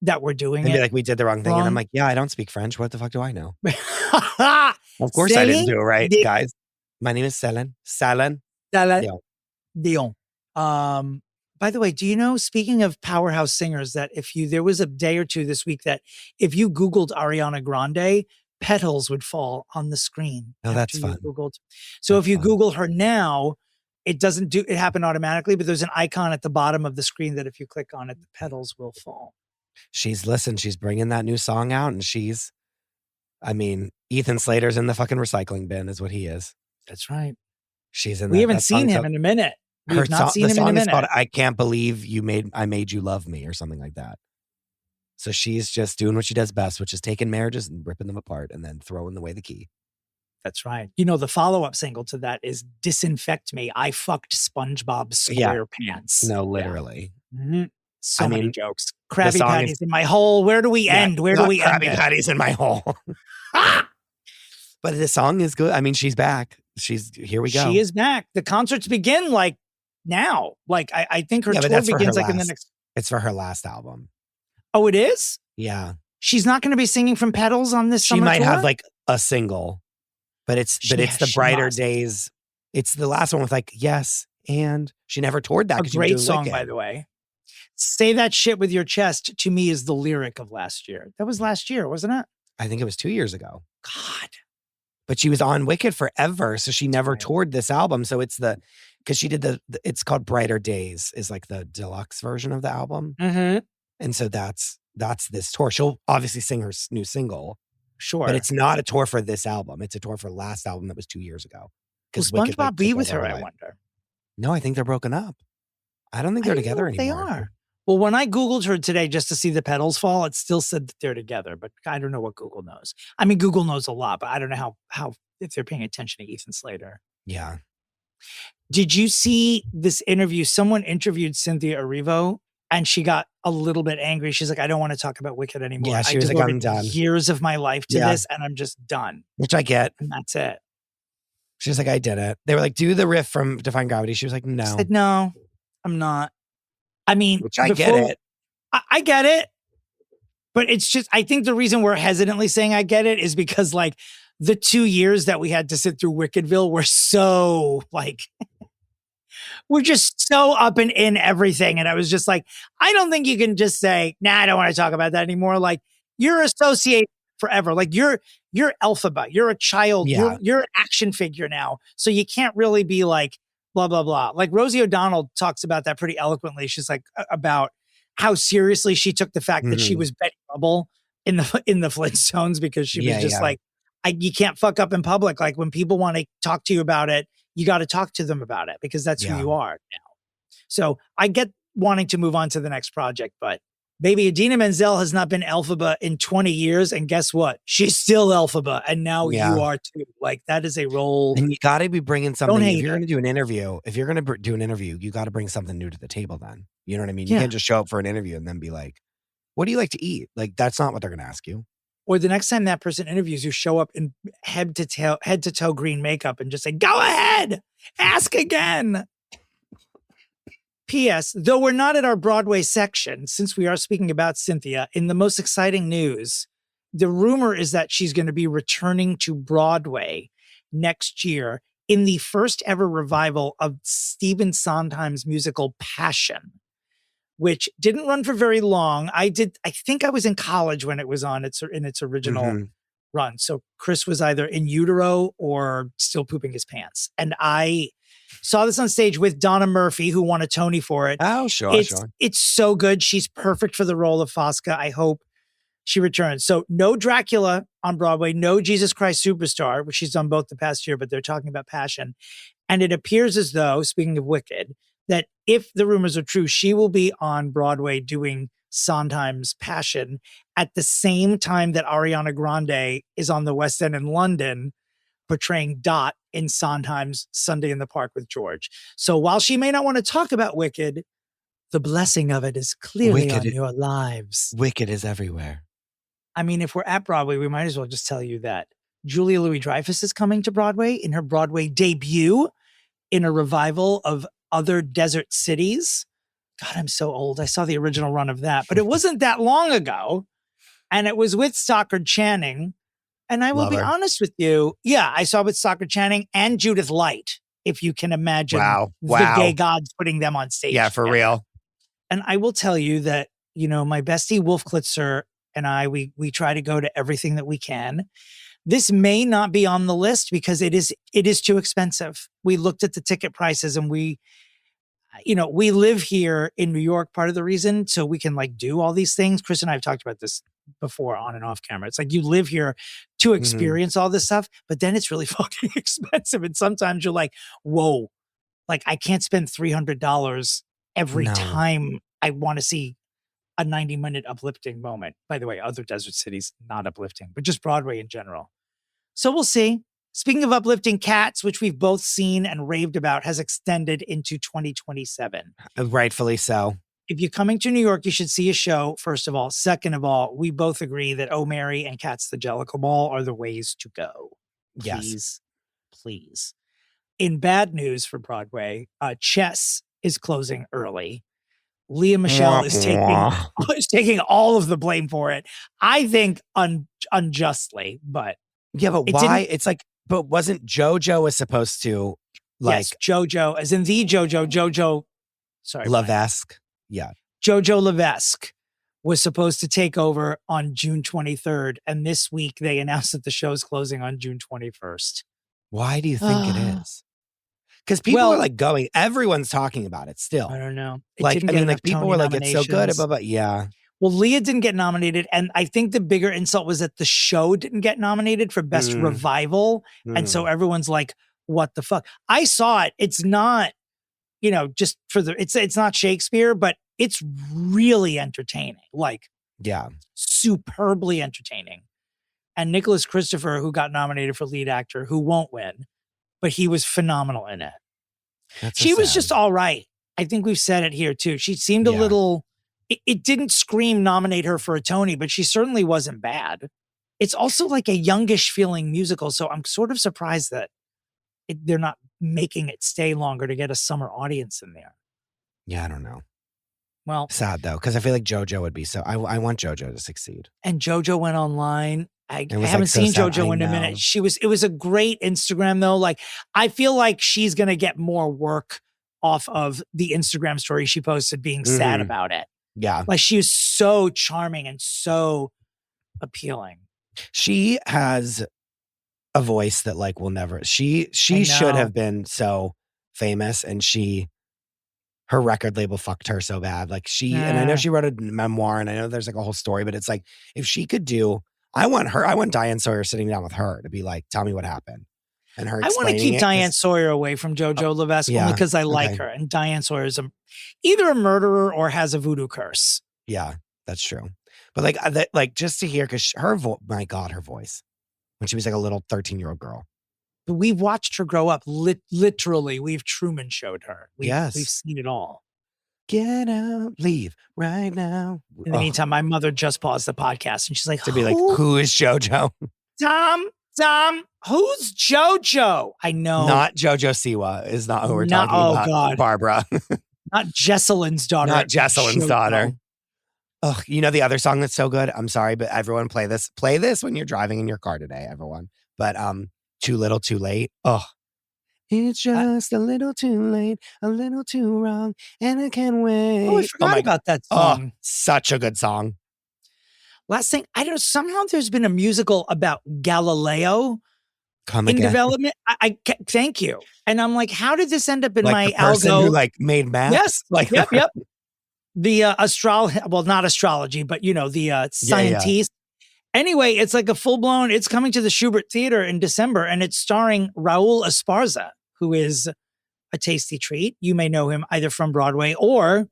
that we're doing and it. Be like, we did the wrong thing. And I'm like, yeah, I don't speak French. What the fuck do I know? Of course I didn't do it right, guys. My name is Céline. Céline Dion. By the way, do you know, speaking of powerhouse singers, that there was a day or two this week that if you Googled Ariana Grande, petals would fall on the screen. Oh, that's fun. So if you Google her now, it happen automatically, but there's an icon at the bottom of the screen that if you click on it, the petals will fall. She's bringing that new song out, and Ethan Slater's in the fucking recycling bin is what he is. That's right. She's in We haven't seen him in a minute. We've not seen him in a minute. The song is called I Can't Believe I Made You Love Me or something like that. So she's just doing what she does best, which is taking marriages and ripping them apart and then throwing away the key. That's right. You know, the follow-up single to that is Disinfect Me. I fucked SpongeBob SquarePants. No, literally. Yeah. Mm-hmm. So many jokes. Krabby Patties in my hole. Where do we end? Where do we end? Krabby Patties in my hole. But the song is good. I mean, she's back. Here we go. She is back. The concerts begin like now. Like I think her tour begins like in the next. It's for her last album. Oh, it is? Yeah. She's not going to be singing from Petals on this summer She might tour? have like a single, but it's the Brighter must. Days. It's the last one with like, yes, and she never toured that. A great song, by the way. Say That Shit With Your Chest, to me, is the lyric of last year. That was last year, wasn't it? I think it was 2 years ago. God. But she was on Wicked forever, so she never toured this album. So it's because she did it's called Brighter Days, is like the deluxe version of the album. Mm-hmm. And so that's this tour. She'll obviously sing her new single. Sure. But it's not a tour for this album. It's a tour for last album that was 2 years ago. Will SpongeBob be with her, I wonder? No, I think they're broken up. I don't think they're together anymore. They are. Well, when I Googled her today just to see the petals fall, it still said that they're together, but I don't know what Google knows. I mean, Google knows a lot, but I don't know how if they're paying attention to Ethan Slater. Yeah. Did you see this interview? Someone interviewed Cynthia Erivo and she got a little bit angry. She's like, I don't want to talk about Wicked anymore. Yeah, she was like, I'm done. Years of my life to this and I'm just done. Which I get. And that's it. She was like, I did it. They were like, do the riff from Defying Gravity. She was like, no. She said, no, I'm not. I mean, which I get it. I get it. But it's just, I think the reason we're hesitantly saying I get it is because like the 2 years that we had to sit through Wickedville were so like, we're just so up and in everything. And I was just like, I don't think you can just say, nah, I don't want to talk about that anymore. Like you're associated forever. Like you're Elphaba. You're a child. Yeah. You're an action figure now. So you can't really be like, blah, blah, blah. Like Rosie O'Donnell talks about that pretty eloquently. She's like about how seriously she took the fact that she was Betty Rubble in the Flintstones because she was just like, you can't fuck up in public. Like when people want to talk to you about it, you got to talk to them about it because that's who you are now. So I get wanting to move on to the next project, but baby, Idina Menzel has not been Elphaba in 20 years. And guess what? She's still Elphaba. And now you are too. Like that is a role. And you got to be bringing something. If you're going to do an interview, you got to bring something new to the table then. You know what I mean? You can't just show up for an interview and then be like, what do you like to eat? Like, that's not what they're going to ask you. Or the next time that person interviews you, show up in head to toe green makeup and just say, go ahead, ask again. P.S. Though we're not at our Broadway section, since we are speaking about Cynthia, in the most exciting news, the rumor is that she's going to be returning to Broadway next year in the first ever revival of Stephen Sondheim's musical Passion, which didn't run for very long. I think I was in college when it was on in its original run. So Chris was either in utero or still pooping his pants. And I saw this on stage with Donna Murphy, who won a Tony for it. Oh, sure. It's so good. She's perfect for the role of Fosca. I hope she returns. So no Dracula on Broadway, no Jesus Christ Superstar, which she's done both the past year, but they're talking about Passion. And it appears as though, speaking of Wicked, that if the rumors are true, she will be on Broadway doing Sondheim's Passion at the same time that Ariana Grande is on the West End in London portraying Dot in Sondheim's Sunday in the Park with George. So while she may not want to talk about Wicked, the blessing of it is clearly on your lives. Wicked is everywhere. I mean, if we're at Broadway, we might as well just tell you that Julia Louis-Dreyfus is coming to Broadway in her Broadway debut in a revival of Other Desert Cities. God, I'm so old. I saw the original run of that, but it wasn't that long ago. And it was with Stockard Channing. And I will be honest with you. Yeah, I saw with Stockard Channing and Judith Light, if you can imagine the gay gods putting them on stage. Yeah, for real. And I will tell you that, you know, my bestie Wolf Klitzer and I, we try to go to everything that we can. This may not be on the list because it is too expensive. We looked at the ticket prices and we live here in New York, part of the reason, so we can like do all these things. Chris and I have talked about this before on and off camera. It's like you live here to experience all this stuff, but then it's really fucking expensive. And sometimes you're like, whoa, like I can't spend $300 every time I want to see a 90-minute uplifting moment. By the way, Other Desert Cities, not uplifting, but just Broadway in general. So we'll see. Speaking of uplifting, Cats, which we've both seen and raved about, has extended into 2027. Rightfully so. If you're coming to New York, you should see a show, first of all. Second of all, we both agree that Oh Mary and Cats the Jellicle Ball are the ways to go. Please, please. In bad news for Broadway, Chess is closing early. Leah Michele is taking all of the blame for it. I think unjustly, but yeah, but why? It's like, but wasn't JoJo was supposed to yes, JoJo, as in the JoJo, sorry, Levesque. Yeah. JoJo Levesque was supposed to take over on June 23rd. And this week they announced that the show's closing on June 21st. Why do you think it is? Because people are like going, everyone's talking about it still. I don't know. People were like, it's so good. But yeah. Well, Leah didn't get nominated. And I think the bigger insult was that the show didn't get nominated for Best Revival. And so everyone's like, what the fuck? I saw it. It's not, just for it's not Shakespeare, but it's really entertaining. Like, yeah, superbly entertaining. And Nicholas Christopher, who got nominated for lead actor, who won't win, but he was phenomenal in it. She was just all right. I think we've said it here too. She seemed a little, it didn't scream nominate her for a Tony, but she certainly wasn't bad. It's also like a youngish feeling musical. So I'm sort of surprised that they're not making it stay longer to get a summer audience in there. Yeah, I don't know. Well, sad though, because I feel like JoJo would be so. I want JoJo to succeed. And JoJo went online. I haven't seen JoJo in a minute. It was a great Instagram though. Like, I feel like she's gonna get more work off of the Instagram story she posted being sad about it. Yeah, like she was so charming and so appealing. She has a voice that like will never. She should have been so famous, and her record label fucked her so bad. Like and I know she wrote a memoir, and I know there's like a whole story, but it's like, if she could do, I want Diane Sawyer sitting down with her to be like, tell me what happened. And her, I want to keep Diane Sawyer away from JoJo Levesque only because I like her. And Diane Sawyer is either a murderer or has a voodoo curse. Yeah, that's true. But like just to hear, because my God, her voice when she was like a little 13-year-old girl. But we've watched her grow up. Literally, we've Truman showed her. We've seen it all. Get out, leave right now. In the meantime, my mother just paused the podcast and she's like, to be like, who is JoJo? Tom, who's JoJo? I know. Not JoJo Siwa is not who we're talking about. God. Barbara. Not Jesselyn's daughter. Not Jesselyn's daughter. Oh, the other song that's so good? I'm sorry, but everyone play this. Play this when you're driving in your car today, everyone. But Too Little, Too Late. Oh. It's just a little too late, a little too wrong, and I can't wait. Oh, I forgot about that song. Oh, such a good song. Last thing, I don't know, somehow there's been a musical about Galileo in development. I thank you. And I'm like, how did this end up in like my the person algo? Who like made math? Yes. Like Yep. The not astrology, but the scientist. Anyway, it's like a full-blown, it's coming to the Schubert Theater in December, and it's starring Raul Esparza, who is a tasty treat. You may know him either from Broadway or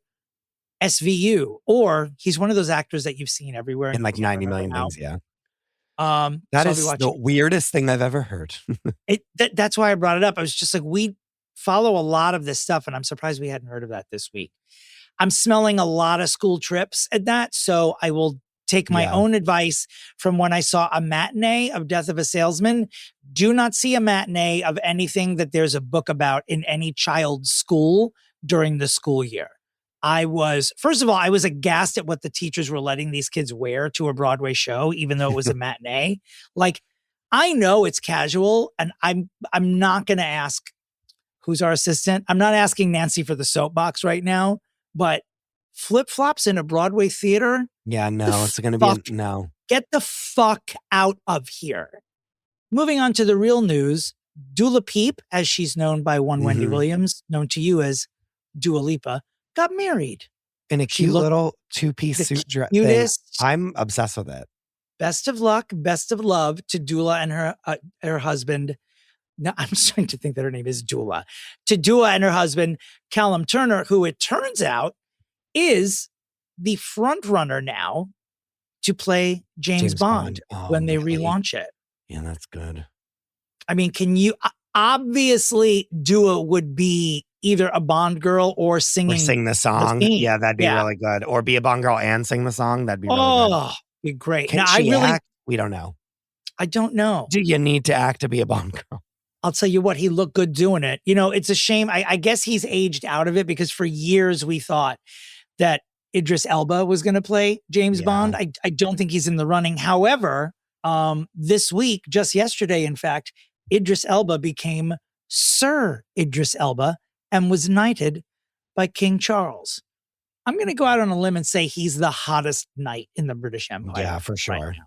SVU, or he's one of those actors that you've seen everywhere. In like 90 million things, yeah. That is the weirdest thing I've ever heard. That's why I brought it up. I was just like, we follow a lot of this stuff, and I'm surprised we hadn't heard of that this week. I'm smelling a lot of school trips at that, so I will take my own advice from when I saw a matinee of Death of a Salesman. Do not see a matinee of anything that there's a book about in any child's school during the school year. First of all, I was aghast at what the teachers were letting these kids wear to a Broadway show, even though it was a matinee. Like, I know it's casual, and I'm not going to ask who's our assistant. I'm not asking Nancy for the soapbox right now, but flip-flops in a Broadway theater? Yeah, no, it's going to be no. Get the fuck out of here. Moving on to the real news, Dula Peep, as she's known by one Wendy Williams, known to you as Dua Lipa, got married. In a cute little two-piece suit dress. I'm obsessed with it. Best of luck, best of love to Dula and her husband. No, I'm starting to think that her name is Dula. To Dua and her husband, Callum Turner, who it turns out is the front runner now to play James Bond when they relaunch it. Yeah, that's good. I mean, obviously Dua would be either a Bond girl or sing the song. Yeah, that'd be really good. Or be a Bond girl and sing the song. That'd be really good. Oh, be great. Can she act? We don't know. I don't know. Do you need to act to be a Bond girl? I'll tell you what, he looked good doing it. It's a shame. I guess he's aged out of it, because for years we thought that Idris Elba was going to play James Bond. I don't think he's in the running. However, this week, just yesterday, in fact, Idris Elba became Sir Idris Elba and was knighted by King Charles. I'm going to go out on a limb and say he's the hottest knight in the British Empire. Yeah, for sure. Right,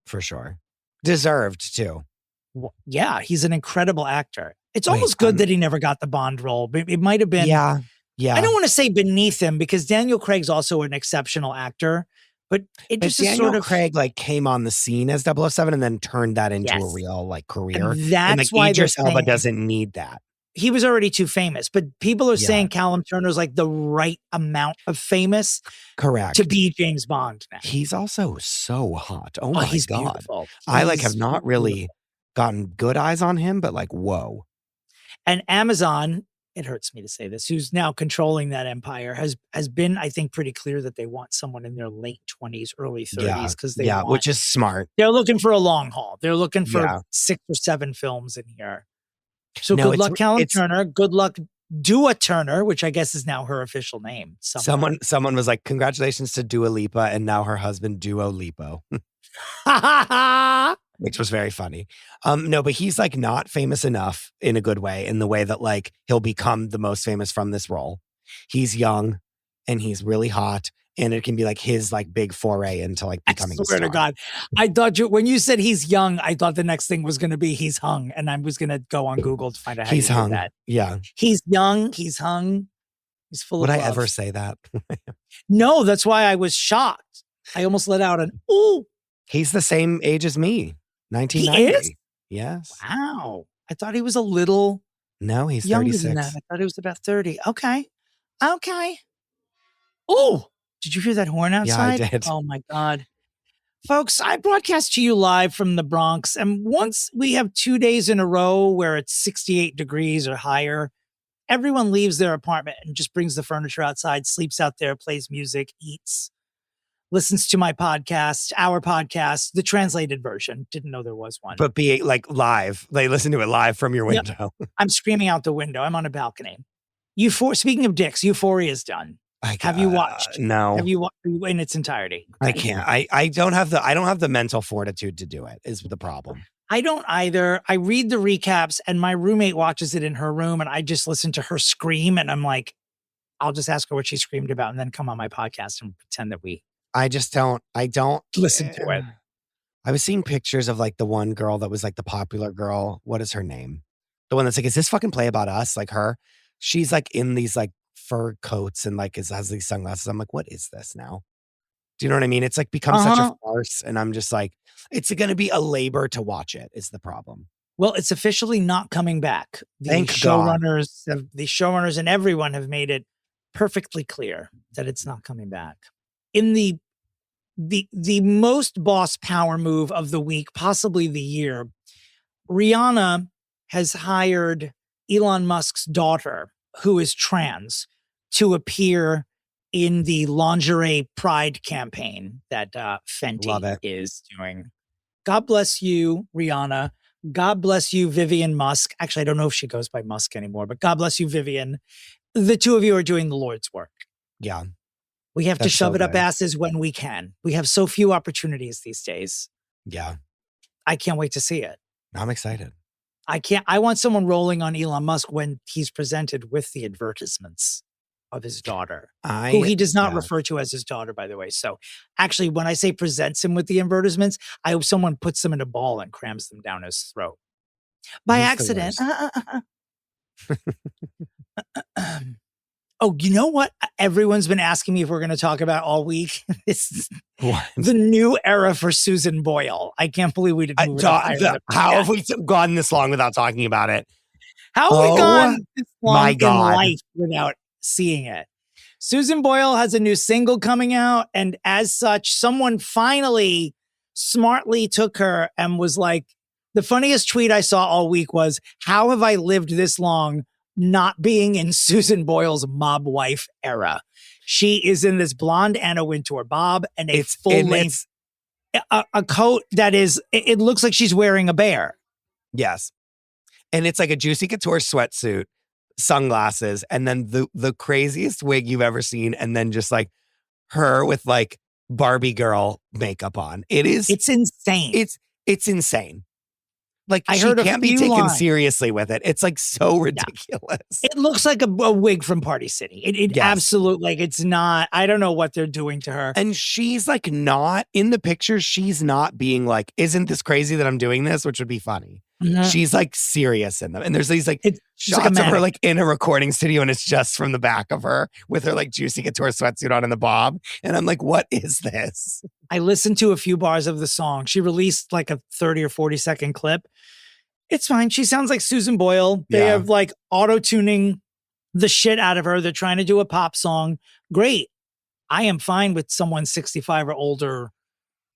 for sure. Deserved too. Well, yeah, he's an incredible actor. It's almost good that he never got the Bond role. It might have been. Yeah. I don't want to say beneath him because Daniel Craig's also an exceptional actor, but it just Daniel sort of Craig like came on the scene as 007 and then turned that into a real like career. And that's why Idris Elba doesn't need that. He was already too famous, but people are saying Callum Turner's like the right amount of famous, correct, to be James Bond now. He's also so hot. Oh my he's god, beautiful. I like have not really gotten good eyes on him, but like whoa. And Amazon, it hurts me to say this, who's now controlling that empire, has been, I think, pretty clear that they want someone in their late 20s, early 30s because which is smart. They're looking for a long haul. They're looking for 6 or 7 films in here. So good luck, Callum Turner. Good luck, Dua Turner, which I guess is now her official name. Someone was like, congratulations to Dua Lipa and now her husband Duo Lipo. Which was very funny. No, but he's like not famous enough in a good way, in the way that like he'll become the most famous from this role. He's young and he's really hot. And it can be like his like big foray into like becoming a star. I swear to God. I thought when you said he's young, I thought the next thing was going to be he's hung. And I was going to go on Google to find out how he's hung. That. Yeah. He's young. He's hung. He's full of love. Would I ever say that? No, that's why I was shocked. I almost let out an ooh. He's the same age as me. 1990. He is? Yes. Wow. I thought he was a little No, he's younger 36. than that. I thought he was about 30. Okay. Oh, did you hear that horn outside? Yeah, I did. Oh my God. Folks, I broadcast to you live from the Bronx. And once we have 2 days in a row where it's 68 degrees or higher, everyone leaves their apartment and just brings the furniture outside, sleeps out there, plays music, eats, listens to my podcast, our podcast, the translated version. Didn't know there was one. But be like live. They listen to it live from your window. Yep. I'm screaming out the window. I'm on a balcony. Speaking of dicks, Euphoria is done. Have you watched? No. Have you watched in its entirety? I can't. I don't have the mental fortitude to do it is the problem. I don't either. I read the recaps and my roommate watches it in her room and I just listen to her scream and I'm like, I'll just ask her what she screamed about and then come on my podcast and pretend that I don't listen to it. I was seeing pictures of like the one girl that was like the popular girl. What is her name? The one that's like, is this fucking play about us? Like her. She's like in these like fur coats and like has these sunglasses. I'm like, what is this now? Do you know what I mean? It's like become such a farce. And I'm just like, it's going to be a labor to watch it is the problem. Well, it's officially not coming back. Thank God. The showrunners and everyone have made it perfectly clear that it's not coming back. In the most boss power move of the week, possibly the year, Rihanna has hired Elon Musk's daughter, who is trans, to appear in the lingerie pride campaign that Fenty is doing. God bless you, Rihanna. God bless you, Vivian Musk. Actually, I don't know if she goes by Musk anymore, but God bless you, Vivian. The two of you are doing the Lord's work. Yeah. We have to shove it up asses when we can. We have so few opportunities these days. Yeah. I can't wait to see it. I'm excited. I want someone rolling on Elon Musk when he's presented with the advertisements of his daughter, who he does not refer to as his daughter, by the way. So actually, when I say presents him with the advertisements, I hope someone puts them in a ball and crams them down his throat by accident. Oh, you know what? Everyone's been asking me if we're going to talk about all week. It's the new era for Susan Boyle. I can't believe we didn't. How have we gone this long without talking about it? How have we gone this long in life without seeing it? Susan Boyle has a new single coming out. And as such, someone finally smartly took her and was like, the funniest tweet I saw all week was, how have I lived this long not being in Susan Boyle's mob wife era? She is in this blonde Anna Wintour bob and a full length, a coat that is, it looks like she's wearing a bear. Yes. And it's like a Juicy Couture sweatsuit sunglasses, and then the craziest wig you've ever seen, and then just like her with like Barbie girl makeup on. It's insane. It's insane. Like I she heard can't be taken seriously with it. It's like so ridiculous. It looks like a wig from Party City. It absolutely, like, it's not, I don't know what they're doing to her. And she's like not in the picture. She's not being like, isn't this crazy that I'm doing this? Which would be funny. Mm-hmm. She's like serious in them. And there's these like shots of her like in a recording studio, and it's just from the back of her with her like juicy couture sweatsuit on in the bob. And I'm like, what is this? I listened to a few bars of the song. She released like a 30 or 40-second clip. It's fine. She sounds like Susan Boyle. They have like auto-tuning the shit out of her. They're trying to do a pop song. Great. I am fine with someone 65 or older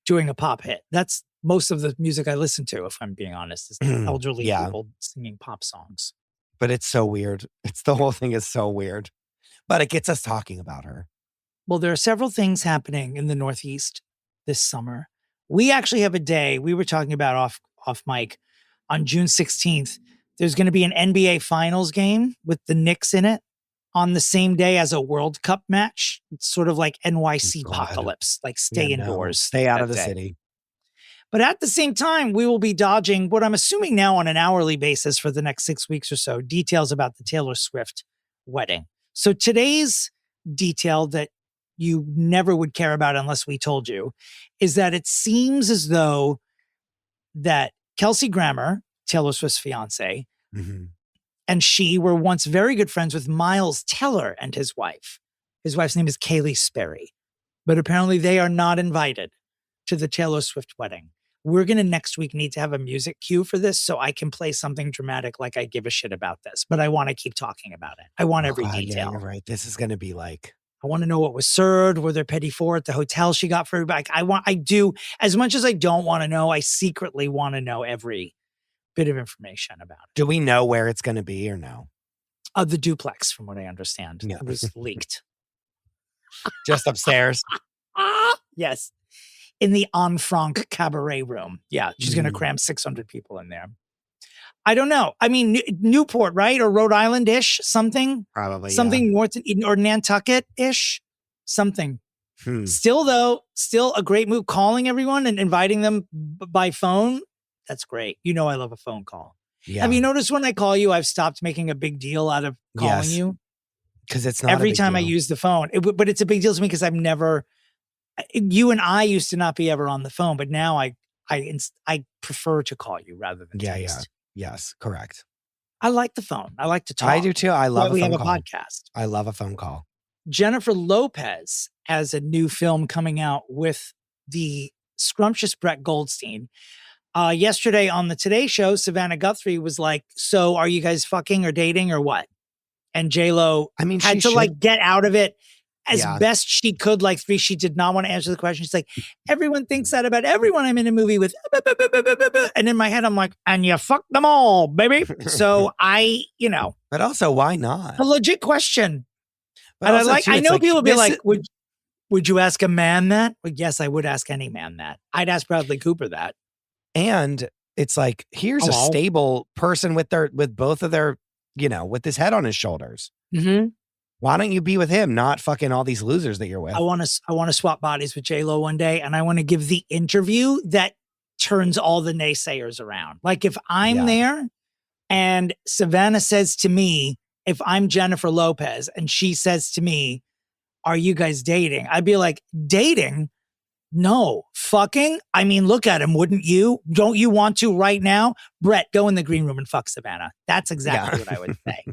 doing a pop hit. That's most of the music I listen to, if I'm being honest, is elderly people singing pop songs. But it's so weird. The whole thing is so weird. But it gets us talking about her. Well, there are several things happening in the Northeast this summer. We actually have a day, we were talking about off mic, on June 16th. There's going to be an NBA Finals game with the Knicks in it on the same day as a World Cup match. It's sort of like NYC apocalypse, like stay indoors. Stay out of the city. But at the same time, we will be dodging what I'm assuming now on an hourly basis for the next 6 weeks or so, details about the Taylor Swift wedding. So today's detail that you never would care about unless we told you is that it seems as though that Kelsey Grammer, Taylor Swift's fiance, and she were once very good friends with Miles Teller and his wife. His wife's name is Kaylee Sperry. But apparently they are not invited to the Taylor Swift wedding. We're going to next week need to have a music cue for this so I can play something dramatic like I give a shit about this. But I want to keep talking about it. I want every detail. Yeah, you're right. This is going to be like... I want to know what was served. Were there petit four at the hotel she got for everybody? I do, as much as I don't want to know, I secretly want to know every bit of information about it. Do we know where it's going to be or no? The duplex, from what I understand. Yeah. It was leaked. Just upstairs? Yes. In the Anne Frank cabaret room. Yeah, she's going to cram 600 people in there. I don't know. I mean, Newport, right? Or Rhode Island-ish, something? Probably, something north or Nantucket-ish, something. Still, though, a great move. Calling everyone and inviting them by phone, that's great. You know I love a phone call. Yeah. Have you noticed when I call you, I've stopped making a big deal out of calling you? Because it's not every time deal. I use the phone. But it's a big deal to me because I've never... You and I used to not be ever on the phone, but now I prefer to call you rather than text. Yeah. Yes, correct. I like the phone. I like to talk. I do too. I love a phone call. We have a podcast. I love a phone call. Jennifer Lopez has a new film coming out with the scrumptious Brett Goldstein. Yesterday on the Today Show, Savannah Guthrie was like, so are you guys fucking or dating or what? And J-Lo had to like get out of it as best she could. Like she did not want to answer the question. She's like, everyone thinks that about everyone I'm in a movie with. And in my head, I'm like, and you fuck them all, baby. So But also, why not? A legit question. But I know people would be like, would you ask a man that? Well, yes, I would ask any man that. I'd ask Bradley Cooper that. And it's like, here's a stable person with both of their, with his head on his shoulders. Mm-hmm. Why don't you be with him, not fucking all these losers that you're with? I want to swap bodies with J-Lo one day, and I want to give the interview that turns all the naysayers around. Like if I'm there and Savannah says to me, if I'm Jennifer Lopez and she says to me, are you guys dating? I'd be like, dating? No. Fucking? I mean, look at him, wouldn't you? Don't you want to right now? Brett, go in the green room and fuck Savannah. That's exactly what I would say.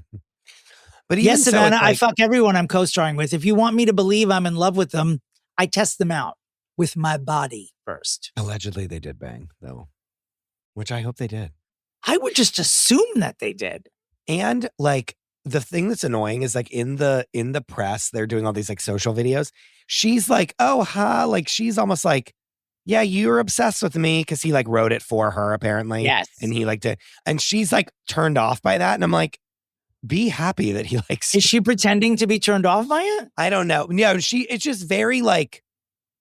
But yes, Savannah, I fuck everyone I'm co-starring with. If you want me to believe I'm in love with them, I test them out with my body first. Allegedly, they did bang, though, which I hope they did. I would just assume that they did. And like the thing that's annoying is like in the press, they're doing all these like social videos. She's like, oh, like she's almost like, yeah, you're obsessed with me because he like wrote it for her apparently. Yes, and he liked it, and she's like turned off by that, and I'm like, be happy that he likes you. Is she pretending to be turned off by it? I don't know. No, it's just very like,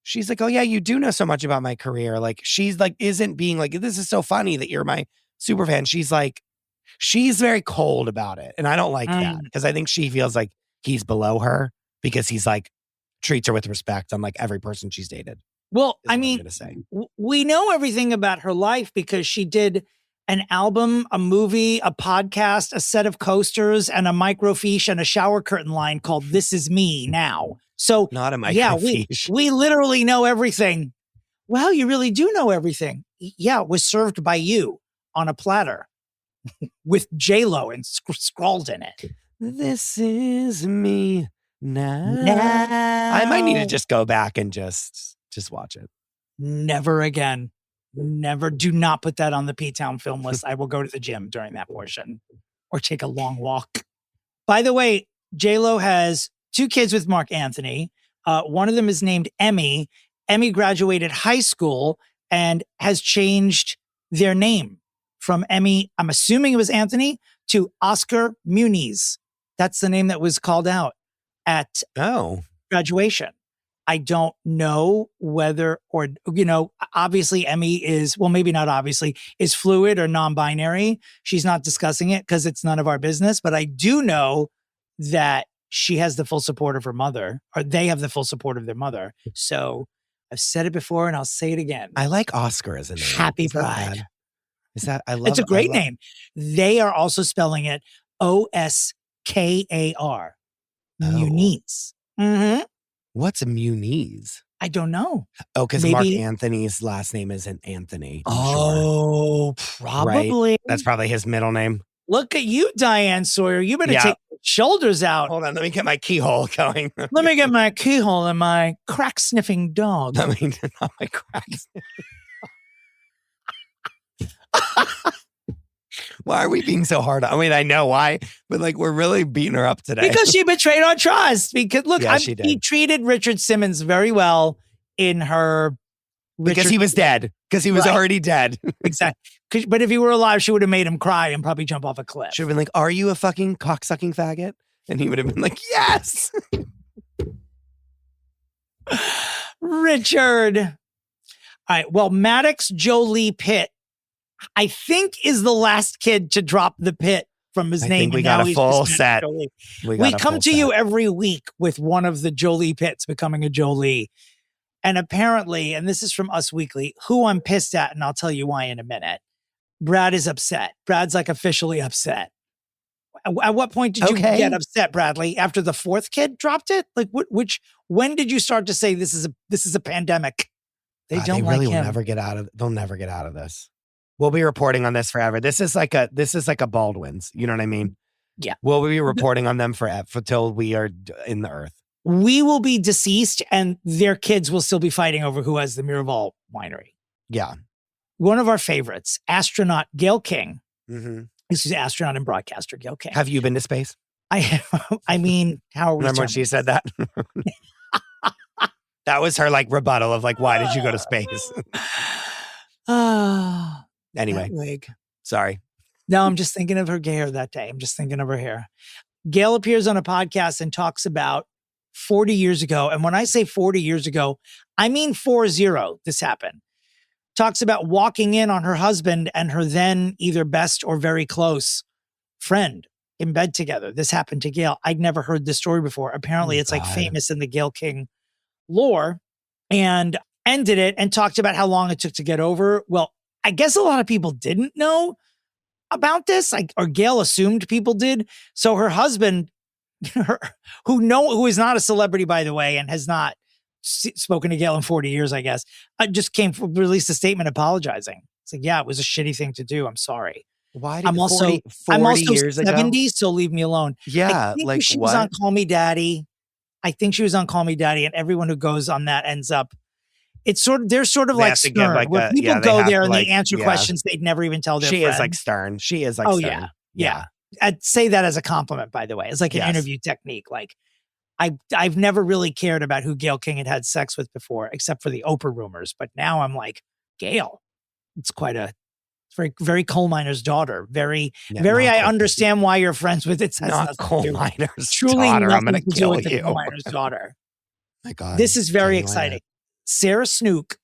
she's like, oh yeah, you do know so much about my career. Like she's like, isn't being like, this is so funny that you're my super fan. She's like, She's very cold about it. And I don't like that because I think she feels like he's below her because he's like treats her with respect on like every person she's dated. Well, I mean, we know everything about her life because she did an album, a movie, a podcast, a set of coasters, and a microfiche and a shower curtain line called This Is Me Now. So not a microfiche. We literally know everything. Well, you really do know everything. Yeah, it was served by you on a platter with J-Lo and scrawled in it. This is me now. I might need to just go back and just watch it. Never again. Never. Do not put that on the P-Town film list. I will go to the gym during that portion or take a long walk. By the way, J-Lo has 2 kids with Mark Anthony. One of them is named Emmy. Emmy graduated high school and has changed their name from Emmy, I'm assuming it was Anthony, to Oscar Muniz. That's the name that was called out at graduation. I don't know whether or, obviously Emmy is, well, maybe not obviously, is fluid or non-binary. She's not discussing it because it's none of our business. But I do know that she has the full support of her mother, or they have the full support of their mother. So I've said it before and I'll say it again. I like Oscar as a name. Happy Pride. It's a great name. They are also spelling it Oskar. Muniz. Mm-hmm. What's a Muniz? I don't know. Oh, because Mark Anthony's last name isn't Anthony. Oh, sure. Probably. Right? That's probably his middle name. Look at you, Diane Sawyer. You better take your shoulders out. Hold on. Let me get my keyhole going. Let me get my keyhole and my crack-sniffing dog. I mean, not my crack-sniffing dog. Why are we being so hard? I mean, I know why, but like we're really beating her up today. Because she betrayed our trust. Because look, he treated Richard Simmons very well in her. Because he was dead. Because he was already dead. Exactly. But if he were alive, she would have made him cry and probably jump off a cliff. She would have been like, "Are you a fucking cocksucking faggot?" And he would have been like, "Yes." Richard. All right. Well, Maddox Jolie Pitt, I think, is the last kid to drop the Pitt from his name. I think we got a full set. We come to you every week with one of the Jolie Pitts becoming a Jolie. And apparently, and this is from Us Weekly, who I'm pissed at, and I'll tell you why in a minute. Brad is upset. Brad's like officially upset. At what point did you get upset, Bradley? After the 4th kid dropped it? Like when did you start to say this is a pandemic? They don't like him. They'll never get out of this. We'll be reporting on this forever. This is like a Baldwin's. You know what I mean? Yeah. We'll be reporting on them forever till we are in the earth. We will be deceased and their kids will still be fighting over who has the Miraval winery. Yeah. One of our favorites, astronaut Gayle King. Mm-hmm. This is astronaut and broadcaster Gayle King. Have you been to space? I mean, how are we? Remember when she said that? That was her like rebuttal of like, why did you go to space? Anyway, sorry. No, I'm just thinking of her hair that day. I'm just thinking of her hair. Gayle appears on a podcast and talks about 40 years ago. And when I say 40 years ago, I mean 40, this happened. Talks about walking in on her husband and her then either best or very close friend in bed together. This happened to Gayle. I'd never heard this story before. Apparently it's like famous in the Gayle King lore, and ended it and talked about how long it took to get over. Well, I guess a lot of people didn't know about this, or Gayle assumed people did. So her husband, who is not a celebrity, by the way, and has not spoken to Gayle in 40 years, I guess, just released a statement apologizing. It's like, yeah, it was a shitty thing to do. I'm sorry. Why did I'm also years 70, ago? so leave me alone. Yeah, I think like she what? was on Call Me Daddy. I think she was on Call Me Daddy, and everyone who goes on that ends up. They're sort of like Stern, where people go there and they answer questions they'd never even tell their friend. She is like Stern. She is like Stern. Yeah. I'd say that as a compliment, by the way. It's like an interview technique. Like I've never really cared about who Gayle King had sex with before, except for the Oprah rumors. But now I'm like, Gayle, it's very, very coal miner's daughter. Very. I understand why you're friends with it. Not coal miner's truly daughter. I'm going to kill you. Coal miner's daughter. My God. This is very exciting. Sarah Snook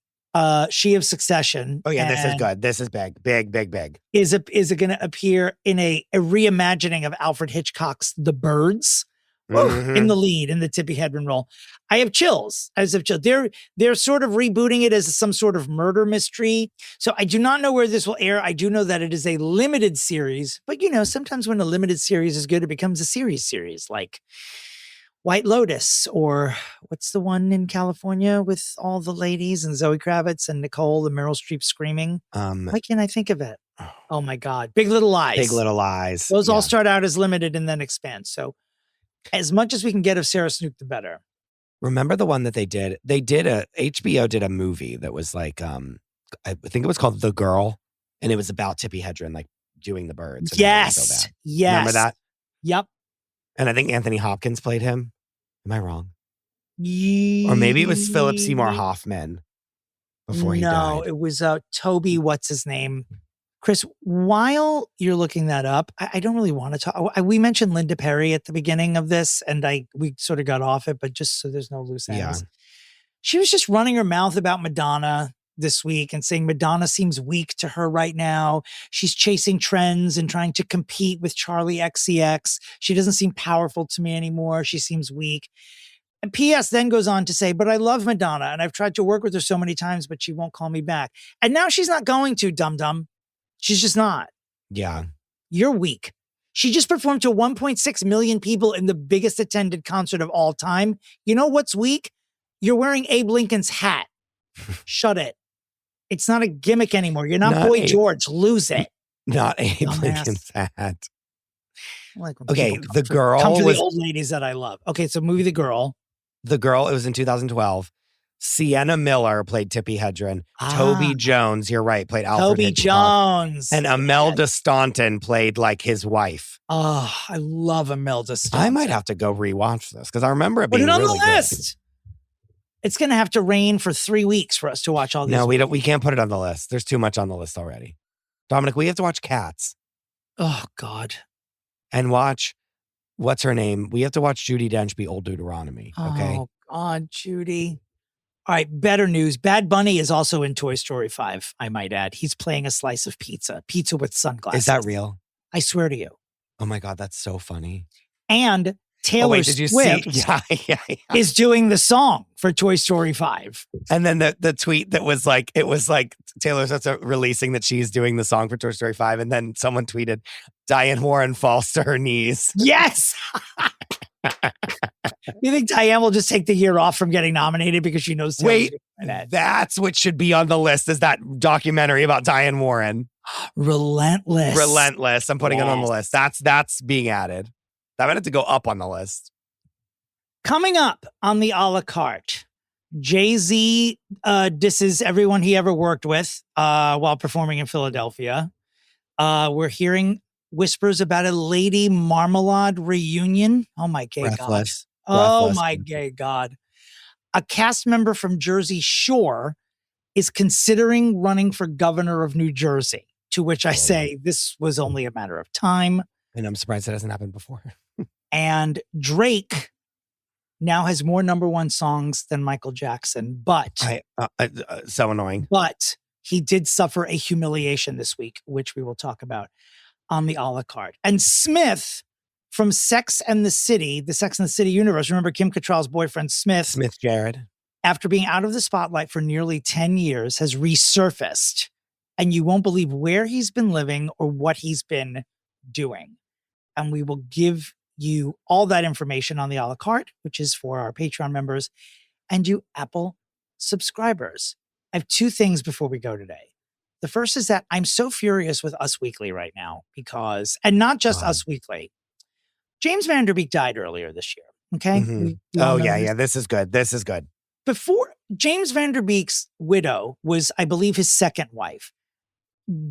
She of Succession. Oh yeah, this is good. This is big, big, big, big. Is it going to appear in a reimagining of Alfred Hitchcock's The Birds? In the lead, in the Tippi Hedren role. I have chills. They're sort of rebooting it as some sort of murder mystery. So I do not know where this will air. I do know that it is a limited series, but sometimes when a limited series is good, it becomes a series like White Lotus, or what's the one in California with all the ladies and Zoe Kravitz and Nicole and Meryl Streep screaming? Why can't I think of it? Oh my God. Big Little Lies. Big Little Lies. Those all start out as limited and then expand. So as much as we can get of Sarah Snook, the better. Remember the one that they did? HBO did a movie that was like, I think it was called The Girl, and it was about Tippi Hedren, like doing the birds. Yes. Yes. Remember that? Yep. And I think Anthony Hopkins played him. Am I wrong? Or maybe it was Philip Seymour Hoffman before he died. No, it was Toby, what's his name? Chris, while you're looking that up, I don't really want to talk. We mentioned Linda Perry at the beginning of this, and we sort of got off it, but just so there's no loose ends. Yeah. She was just running her mouth about Madonna this week and saying Madonna seems weak to her right now. She's chasing trends and trying to compete with Charli XCX. She doesn't seem powerful to me anymore. She seems weak. And P.S. then goes on to say, but I love Madonna, and I've tried to work with her so many times, but she won't call me back. And now she's not going to, dum-dum. She's just not. Yeah. You're weak. She just performed to 1.6 million people in the biggest attended concert of all time. You know what's weak? You're wearing Abe Lincoln's hat. Shut it. It's not a gimmick anymore. You're not Boy George. Lose it. Not Abe Lincoln's hat. Okay, The Girl. Come to the old ladies that I love. Okay, so movie The Girl. The Girl, it was in 2012. Sienna Miller played Tippi Hedren. Toby Jones, you're right, played Alfred Toby Hitchcock. Jones. And Imelda Staunton played like his wife. Oh, I love Imelda Staunton. I might have to go rewatch this because I remember it being Put it on really the list. Good. It's going to have to rain for 3 weeks for us to watch all these. No, we can't put it on the list. There's too much on the list already. Dominic, we have to watch Cats. Oh, God. And watch, what's her name? We have to watch Judi Dench be Old Deuteronomy, okay? Oh, God, Judy. All right, better news. Bad Bunny is also in Toy Story 5, I might add. He's playing a slice of pizza with sunglasses. Is that real? I swear to you. Oh my God, that's so funny. And Taylor Swift is doing the song for Toy Story 5. And then the tweet that was like, it was like Taylor Swift releasing that she's doing the song for Toy Story 5. And then someone tweeted, Diane Warren falls to her knees. Yes. You think Diane will just take the year off from getting nominated because she knows? Wait, that's what should be on the list, is that documentary about Diane Warren. Relentless. I'm putting it on the list. That's being added. That might have to go up on the list. Coming up on the a la carte, Jay-Z disses everyone he ever worked with while performing in Philadelphia. We're hearing whispers about a Lady Marmalade reunion. Oh my gay God. Oh my gay God. A cast member from Jersey Shore is considering running for governor of New Jersey, to which I say this was only a matter of time. And I'm surprised it hasn't happened before. And Drake now has more #1 songs than Michael Jackson, but so annoying. But he did suffer a humiliation this week, which we will talk about on the a la carte. And Smith from Sex and the City universe. Remember Kim Cattrall's boyfriend, Smith Jared, after being out of the spotlight for nearly 10 years, has resurfaced. And you won't believe where he's been living or what he's been doing. And we will give you all that information on the a la carte, which is for our Patreon members and you Apple subscribers. I have 2 things before we go today. The first is that I'm so furious with Us Weekly right now because, and not just Us Weekly, James Van Der Beek died earlier this year. Okay. Mm-hmm. This is good. Before, James Van Der Beek's widow was, I believe, his second wife.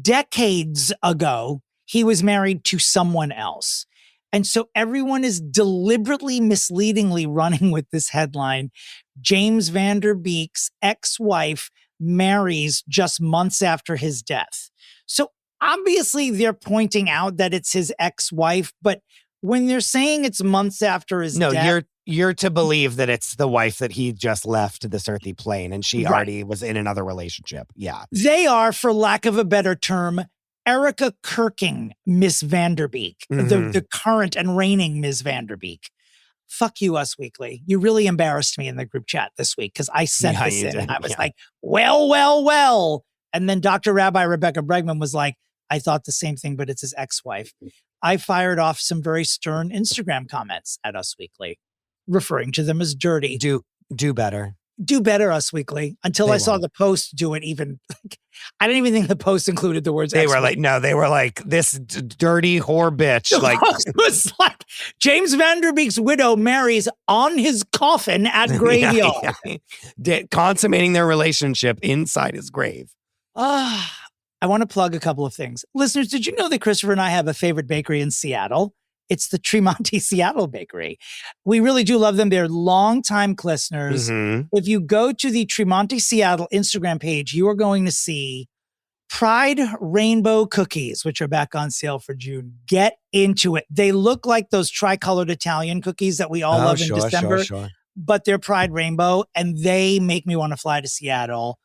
Decades ago, he was married to someone else. And so everyone is deliberately, misleadingly running with this headline. James Van Der Beek's ex-wife marries just months after his death. So obviously they're pointing out that it's his ex-wife, but when they're saying it's months after his death. No, you're to believe that it's the wife that he just left this earthly plane and she already was in another relationship. Yeah. They are, for lack of a better term, Erica Kirking Miss Vanderbeek, the current and reigning Miss Vanderbeek. Fuck you, Us Weekly. You really embarrassed me in the group chat this week because I sent this in and I was like, well. And then Dr. Rabbi Rebecca Bregman was like, I thought the same thing, but it's his ex-wife. I fired off some very stern Instagram comments at Us Weekly, referring to them as dirty. Do better. Do better, Us Weekly. Until I saw the post do it even. I didn't even think the post included the words. They were like, this dirty whore bitch. Like, it was like James Vanderbeek's widow marries on his coffin at graveyard. Consummating their relationship inside his grave. I want to plug a couple of things. Listeners, did you know that Christopher and I have a favorite bakery in Seattle? It's the Tremonti Seattle Bakery. We really do love them. They're longtime listeners. If you go to the Tremonti Seattle Instagram page, you are going to see Pride Rainbow Cookies, which are back on sale for June. Get into it. They look like those tricolored Italian cookies that we all love in December, but they're Pride Rainbow, and they make me want to fly to Seattle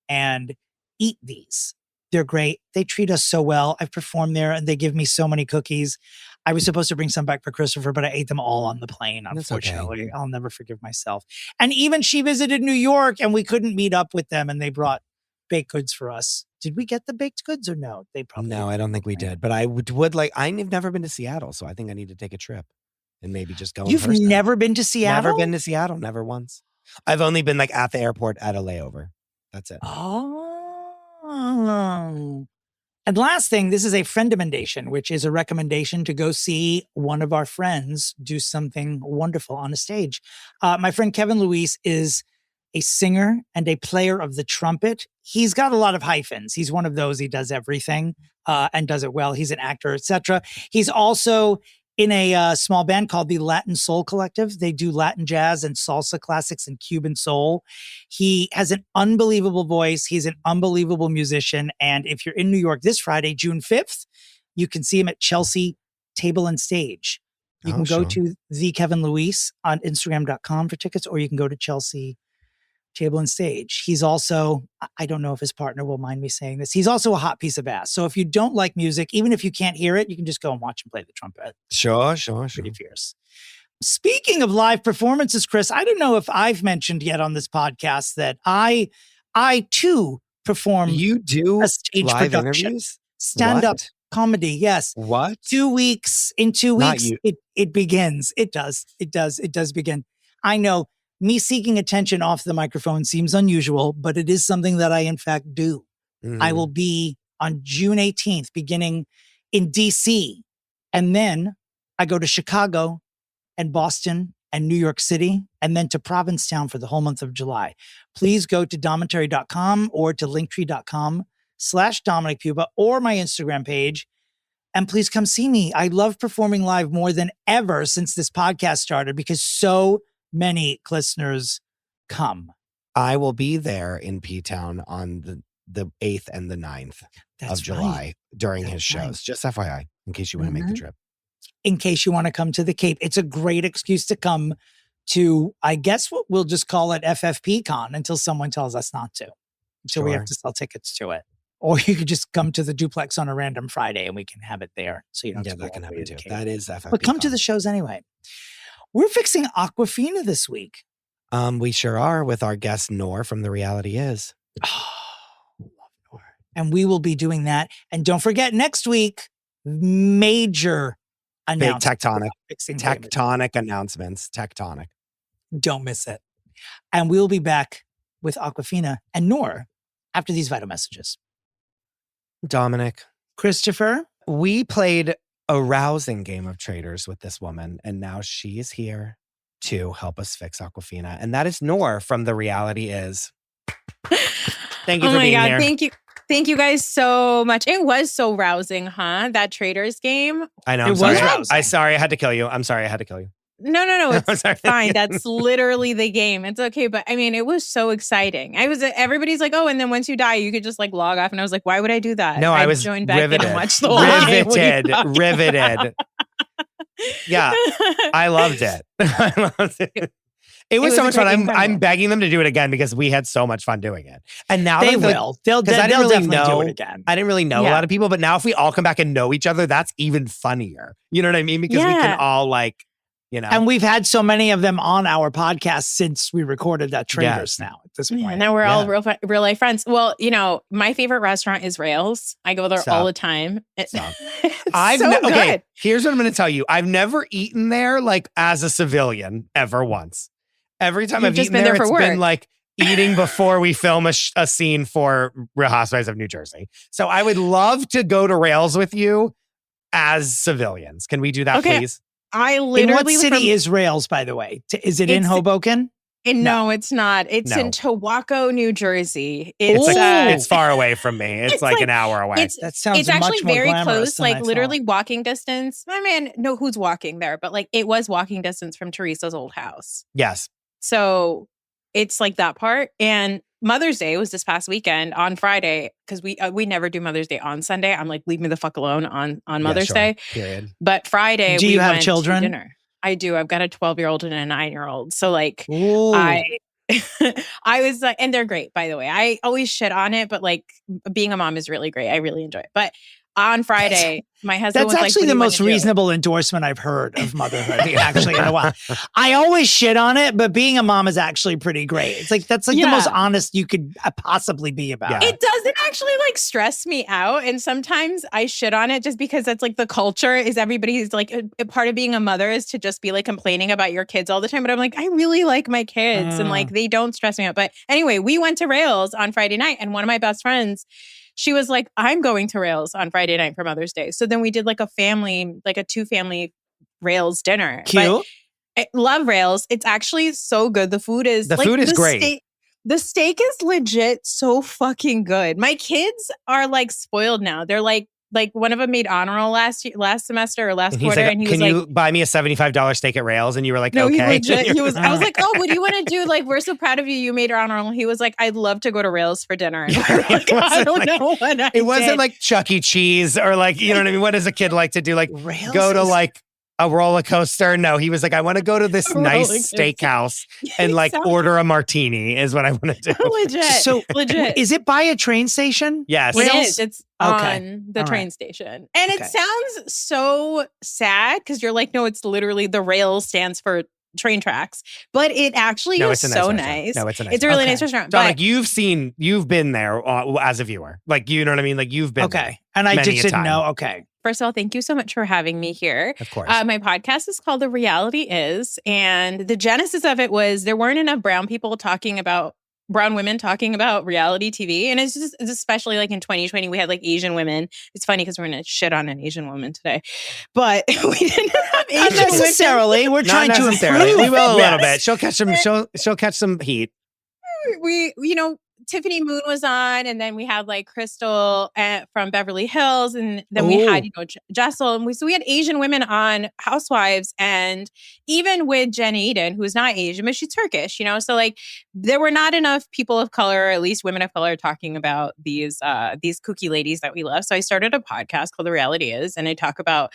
and eat these. They're great. They treat us so well. I've performed there and they give me so many cookies. I was supposed to bring some back for Christopher, but I ate them all on the plane, unfortunately. Okay. I'll never forgive myself. And even she visited New York and we couldn't meet up with them and they brought baked goods for us. Did we get the baked goods or no? They probably No, I don't think we did. But I would like, I've never been to Seattle, so I think I need to take a trip and maybe just go. You've never been to Seattle? Never been to Seattle, never once. I've only been like at the airport at a layover. That's it. And last thing, this is a friendemendation, which is a recommendation to go see one of our friends do something wonderful on a stage. My friend Kevin Luis is a singer and a player of the trumpet. He's got a lot of hyphens. He's one of those, he does everything and does it well. He's an actor, etc. He's also in a small band called the Latin Soul Collective. They do Latin jazz and salsa classics and Cuban soul. He has an unbelievable voice. He's an unbelievable musician. And if you're in New York this Friday, June 5th, you can see him at Chelsea Table and Stage. You can go to the Kevin Luis on Instagram.com for tickets, or you can go to Chelsea Table and Stage. He's also, I don't know if his partner will mind me saying this, he's also a hot piece of ass. So if you don't like music, even if you can't hear it, you can just go and watch him play the trumpet. Sure. Pretty fierce. Speaking of live performances, Chris, I don't know if I've mentioned yet on this podcast that I too perform. You do a stage live production, interviews? stand-up comedy. Yes. What? 2 weeks. In 2 weeks, it begins. It does begin. I know. Me seeking attention off the microphone seems unusual, but it is something that I, in fact, do. I will be on June 18th, beginning in DC. And then I go to Chicago and Boston and New York City, and then to Provincetown for the whole month of July. Please go to Domentary.com or to linktree.com/Dominick Pupa or my Instagram page. And please come see me. I love performing live more than ever since this podcast started because so many listeners come. I will be there in P-Town on the 8th and the 9th of July during his shows. Just FYI, in case you want to make the trip. In case you want to come to the Cape. It's a great excuse to come to, I guess what we'll just call it FFP Con until someone tells us not to. So we have to sell tickets to it. Or you could just come to the duplex on a random Friday and we can have it there. So you don't have to that can happen too. That is FFP But come to the shows anyway. We're fixing Awkwafina this week. We sure are, with our guest Noor from The Reality Is. Oh, love Noor. And we will be doing that. And don't forget, next week, major announcements. Big tectonic announcements. Tectonic. Don't miss it. And we'll be back with Awkwafina and Noor after these vital messages. Dominick. Christopher. We played a rousing game of traders with this woman, and now she is here to help us fix Awkwafina. And that is Noor from The Reality Is. Thank you for being here. Thank you guys so much. It was so rousing, huh? That traders game. I know. I'm sorry. I had to kill you. I'm sorry. I had to kill you. No. It's fine. That's literally the game. It's okay. But I mean, it was so exciting. Everybody's like, oh, and then once you die, you could just like log off. And I was like, why would I do that? No, I was joined back riveted. in and watched the whole game. Riveted. Yeah, I loved it. I loved it. It was so much fun. I'm begging them to do it again because we had so much fun doing it. And now they will. They'll definitely do it again. I didn't really know a lot of people, but now if we all come back and know each other, that's even funnier. You know what I mean? Because we can all like, you know. And we've had so many of them on our podcast since we recorded that Traitors now at this point. Yeah, now we're all real life friends. Well, you know, my favorite restaurant is Rails. I go there all the time. Okay, here's what I'm going to tell you. I've never eaten there like as a civilian ever once. Every time I've eaten there, it's been like eating before we film a scene for Real Housewives of New Jersey. So I would love to go to Rails with you as civilians. Can we do that, please? I literally. In what city is Rails, by the way? Is it in Hoboken? No, it's not. It's in Towacco, New Jersey. It's far away from me. It's like an hour away. That sounds It's actually much more very glamorous close, like literally walking distance. I mean, know who's walking there, but like it was walking distance from Teresa's old house. Yes. So it's like that part. And Mother's Day was this past weekend on Friday because we never do Mother's Day on Sunday. I'm like, leave me the fuck alone on Mother's Day. Period. But Friday, do you have children? To dinner. I do. I've got a 12-year-old and a 9-year-old. So like, I was like, and they're great, by the way. I always shit on it, but like being a mom is really great. I really enjoy it. But on Friday, my husband was like, that's actually the most reasonable endorsement I've heard of motherhood, actually, in a while. I always shit on it, but being a mom is actually pretty great. It's like, that's like the most honest you could possibly be about it. It doesn't actually like stress me out. And sometimes I shit on it just because that's like the culture is everybody's like a part of being a mother is to just be like complaining about your kids all the time. But I'm like, I really like my kids and like, they don't stress me out. But anyway, we went to Rails on Friday night and one of my best friends, she was like, I'm going to Rails on Friday night for Mother's Day. So then we did like a 2-family Rails dinner. Cute. I love Rails. It's actually so good. The food is great. The steak is legit so fucking good. My kids are like spoiled now. They're like one of them made honor roll last semester or last quarter. Like, and he was like, can you buy me a $75 steak at Rails? And you were like, no, okay. I was like, oh, what do you want to do? Like, we're so proud of you. You made honor roll. He was like, I'd love to go to Rails for dinner. And like, I don't know what I It wasn't did. like Chuck E. Cheese or like, you know what I mean? What does a kid like to do? Like Rails go to like a roller coaster? No, he was like, I want to go to this nice steakhouse and like order a martini is what I want to do. Legit. So legit. Is it by a train station? Yes. It is. It's on the train station. And it sounds so sad because you're like, no, it's literally the Rails stands for train tracks, but it actually is so nice. No, it's a nice. It's a really nice restaurant. So like you've been there as a viewer, like you know what I mean. Like you've been there and I just didn't know. Okay. First of all, thank you so much for having me here. Of course. My podcast is called The Reality Is, and the genesis of it was there weren't enough brown women talking about reality TV. And it's just, especially like in 2020, we had like Asian women. It's funny because we're going to shit on an Asian woman today, but we didn't have Asian Not necessarily. We're trying to improve. We will a little bit. She'll catch some heat. We Tiffany Moon was on, and then we had like Crystal from Beverly Hills, and then we had Jessel, and we had Asian women on Housewives, and even with Jen Eden, who's not Asian but she's Turkish, so like there were not enough people of color, or at least women of color, talking about these kooky ladies that we love. So I started a podcast called The Reality Is, and I talk about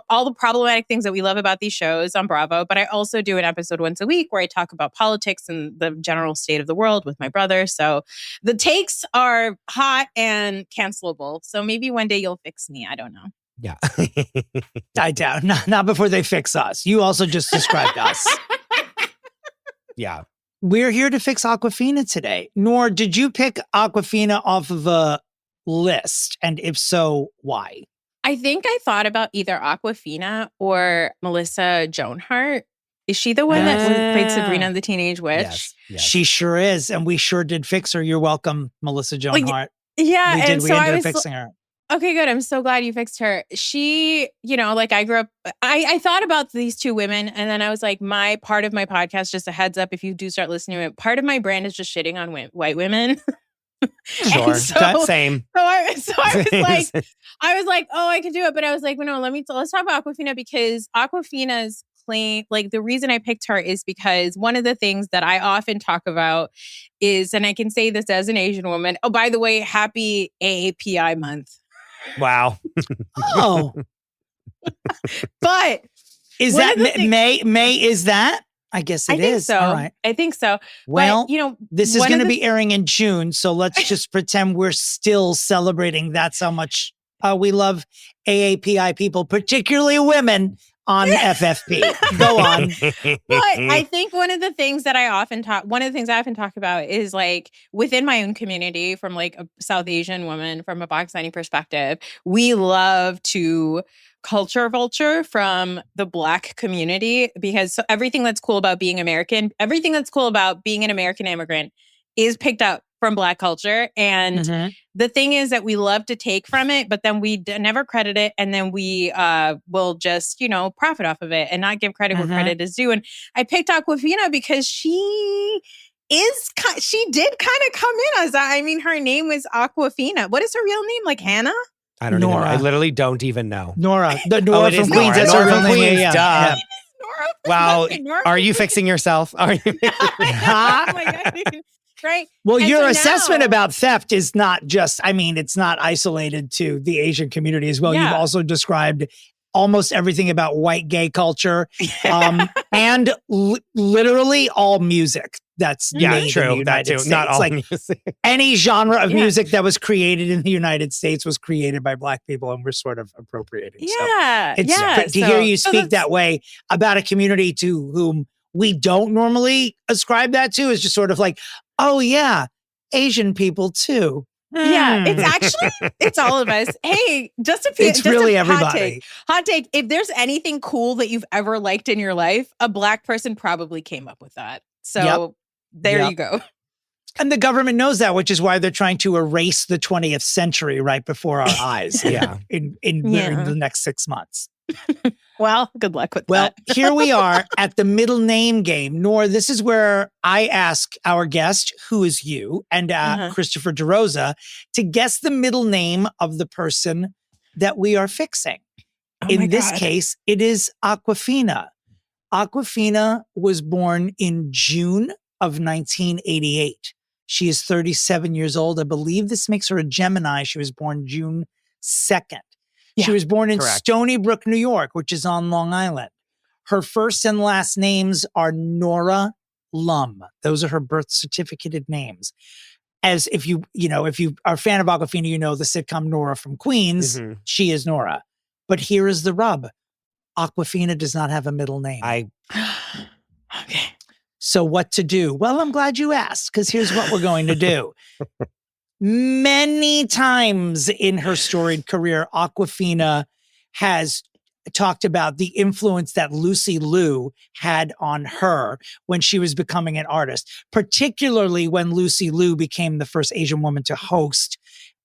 all the problematic things that we love about these shows on Bravo. But I also do an episode once a week where I talk about politics and the general state of the world with my brother. So the takes are hot and cancelable. So maybe one day you'll fix me. I don't know. Yeah. I doubt. Not before they fix us. You also just described us. Yeah. We're here to fix Awkwafina today. Noor, did you pick Awkwafina off of a list? And if so, why? I think I thought about either Awkwafina or Melissa Joan Hart. Is she the one that played Sabrina the Teenage Witch? Yes. She sure is. And we sure did fix her. You're welcome, Melissa Joan Hart. Yeah. We ended up fixing her. Okay, good. I'm so glad you fixed her. She, like I grew up, I thought about these two women, and then I was like, my part of my podcast, just a heads up, if you do start listening to it, part of my brand is just shitting on white women. Sure. Same. So I was like, oh, I could do it. But I was like, well, no, let's talk about Awkwafina, because Awkwafina's claim, like the reason I picked her is because one of the things that I often talk about is, and I can say this as an Asian woman, oh, by the way, happy AAPI month. Wow. Oh, But is that May? Is that? I guess it is. So. All right. I think so. Well, but, this is going to be airing in June, so let's just pretend we're still celebrating. That's how much we love AAPI people, particularly women on FFP. Go on. But I think one of the things I often talk about is like within my own community, from like a South Asian woman, from a Pakistani perspective, we love to culture vulture from the Black community, because everything that's cool about being American, everything that's cool about being an American immigrant is picked up from Black culture. And the thing is that we love to take from it, but then we never credit it. And then we will just, profit off of it and not give credit where credit is due. And I picked Awkwafina because she did kind of come in as her name was Awkwafina. What is her real name? Like Hannah? I don't know. I literally don't even know. Nora. The Nora from Queens. That's her real name. Yeah. Wow. Nora Are you fixing yourself? Are you? Oh my God. Right. Well, and your assessment about theft is not just, it's not isolated to the Asian community as well. Yeah. You've also described almost everything about white gay culture and literally all music. That's true. That too. States. Not all like music. Any genre of music that was created in the United States was created by Black people, and we're sort of appropriating. Yeah. So to hear you speak that way about a community to whom we don't normally ascribe that to is just sort of like, oh yeah, Asian people too. Yeah, it's all of us. Hey, it's really everybody. Hot take. If there's anything cool that you've ever liked in your life, a Black person probably came up with that. So there you go. And the government knows that, which is why they're trying to erase the 20th century right before our eyes. in the next 6 months. Well, good luck with that. Well, here we are at the middle name game. Noor, this is where I ask our guest, who is you, and Christopher DeRosa, to guess the middle name of the person that we are fixing. In this case, it is Awkwafina. Awkwafina was born in June of 1988. She is 37 years old. I believe this makes her a Gemini. She was born June 2nd. Yeah, she was born in Stony Brook, New York, which is on Long Island. Her first and last names are Nora Lum. Those are her birth certificated names. As if you are a fan of Awkwafina, you know the sitcom Nora from Queens. She is Nora. But here is the rub. Awkwafina does not have a middle name. Okay. So what to do? Well, I'm glad you asked, because here's what we're going to do. Many times in her storied career, Awkwafina has talked about the influence that Lucy Liu had on her when she was becoming an artist, particularly when Lucy Liu became the first Asian woman to host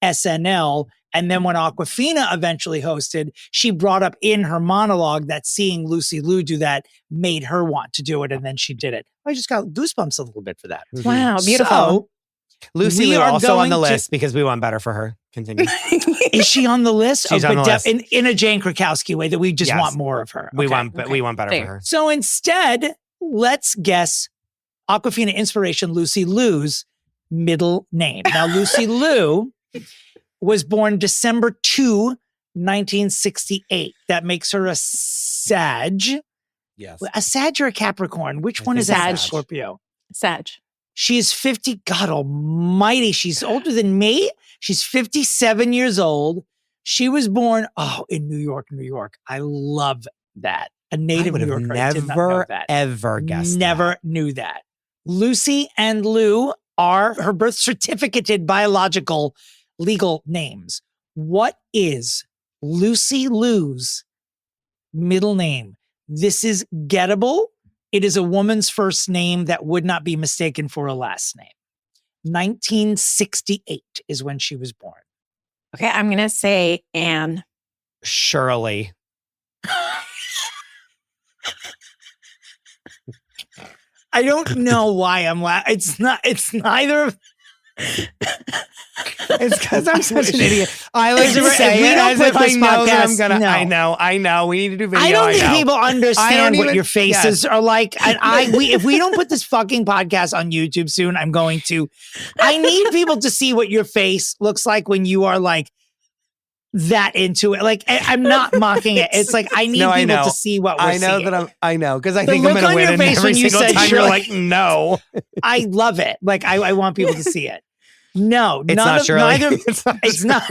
SNL. And then when Awkwafina eventually hosted, she brought up in her monologue that seeing Lucy Liu do that made her want to do it. And then she did it. I just got goosebumps a little bit for that. Wow, beautiful. So, Lucy Liu also on the list because we want better for her. Continue. Is she on the list? She's on the list. In a Jane Krakowski way that we just want more of her. We want better for her. So instead, let's guess Awkwafina inspiration Lucy Liu's middle name. Now, Lucy Liu was born December 2, 1968. That makes her a Sag. Yes. A Sag or a Capricorn? Which one is that? Scorpio. Sag. She's 50. God almighty. She's older than me. She's 57 years old. She was born, in New York, New York. I love that. A native New Yorker. Never, ever guessed Never knew that. Lucy and Liu are her birth certificated biological legal names. What is Lucy Liu's middle name? This is gettable. It is a woman's first name that would not be mistaken for a last name. 1968 is when she was born. Okay, I'm going to say Anne. Shirley. I don't know why I'm laughing. It's neither. It's because I'm such an idiot. I like to say it as if I know that I'm gonna. No. I know. We need to do video. I don't think people understand what your faces are like. And if we don't put this fucking podcast on YouTube soon, I'm going to. I need people to see what your face looks like when you are like that into it. Like, I'm not mocking it. It's like, I need people to see what we're seeing. I know, because I think I'm going to win every single time. You're like, no. I love it. Like, I want people to see it. No, it's not Shirley. It's not.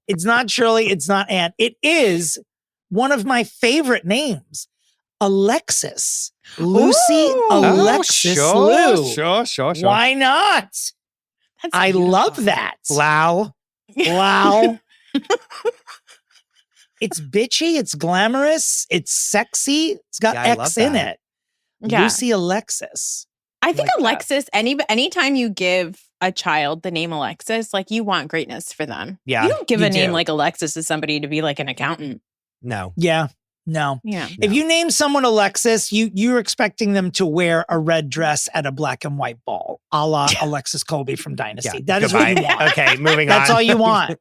It's not Shirley. It's not Anne. It is one of my favorite names, Alexis. Lucy Alexis Liu. Sure. Why not? I love that. Wow. It's bitchy. It's glamorous. It's sexy. It's got X in it. Yeah. Lucy Alexis. I think Alexis, anytime you give a child the name Alexis, like you want greatness for them. Yeah. You don't give a name like Alexis to somebody to be like an accountant. No. Yeah. No. Yeah. If you name someone Alexis, you're expecting them to wear a red dress at a black and white ball, a la Alexis Colby from Dynasty. Yeah. That is what you want. Okay, moving That's on. all you want.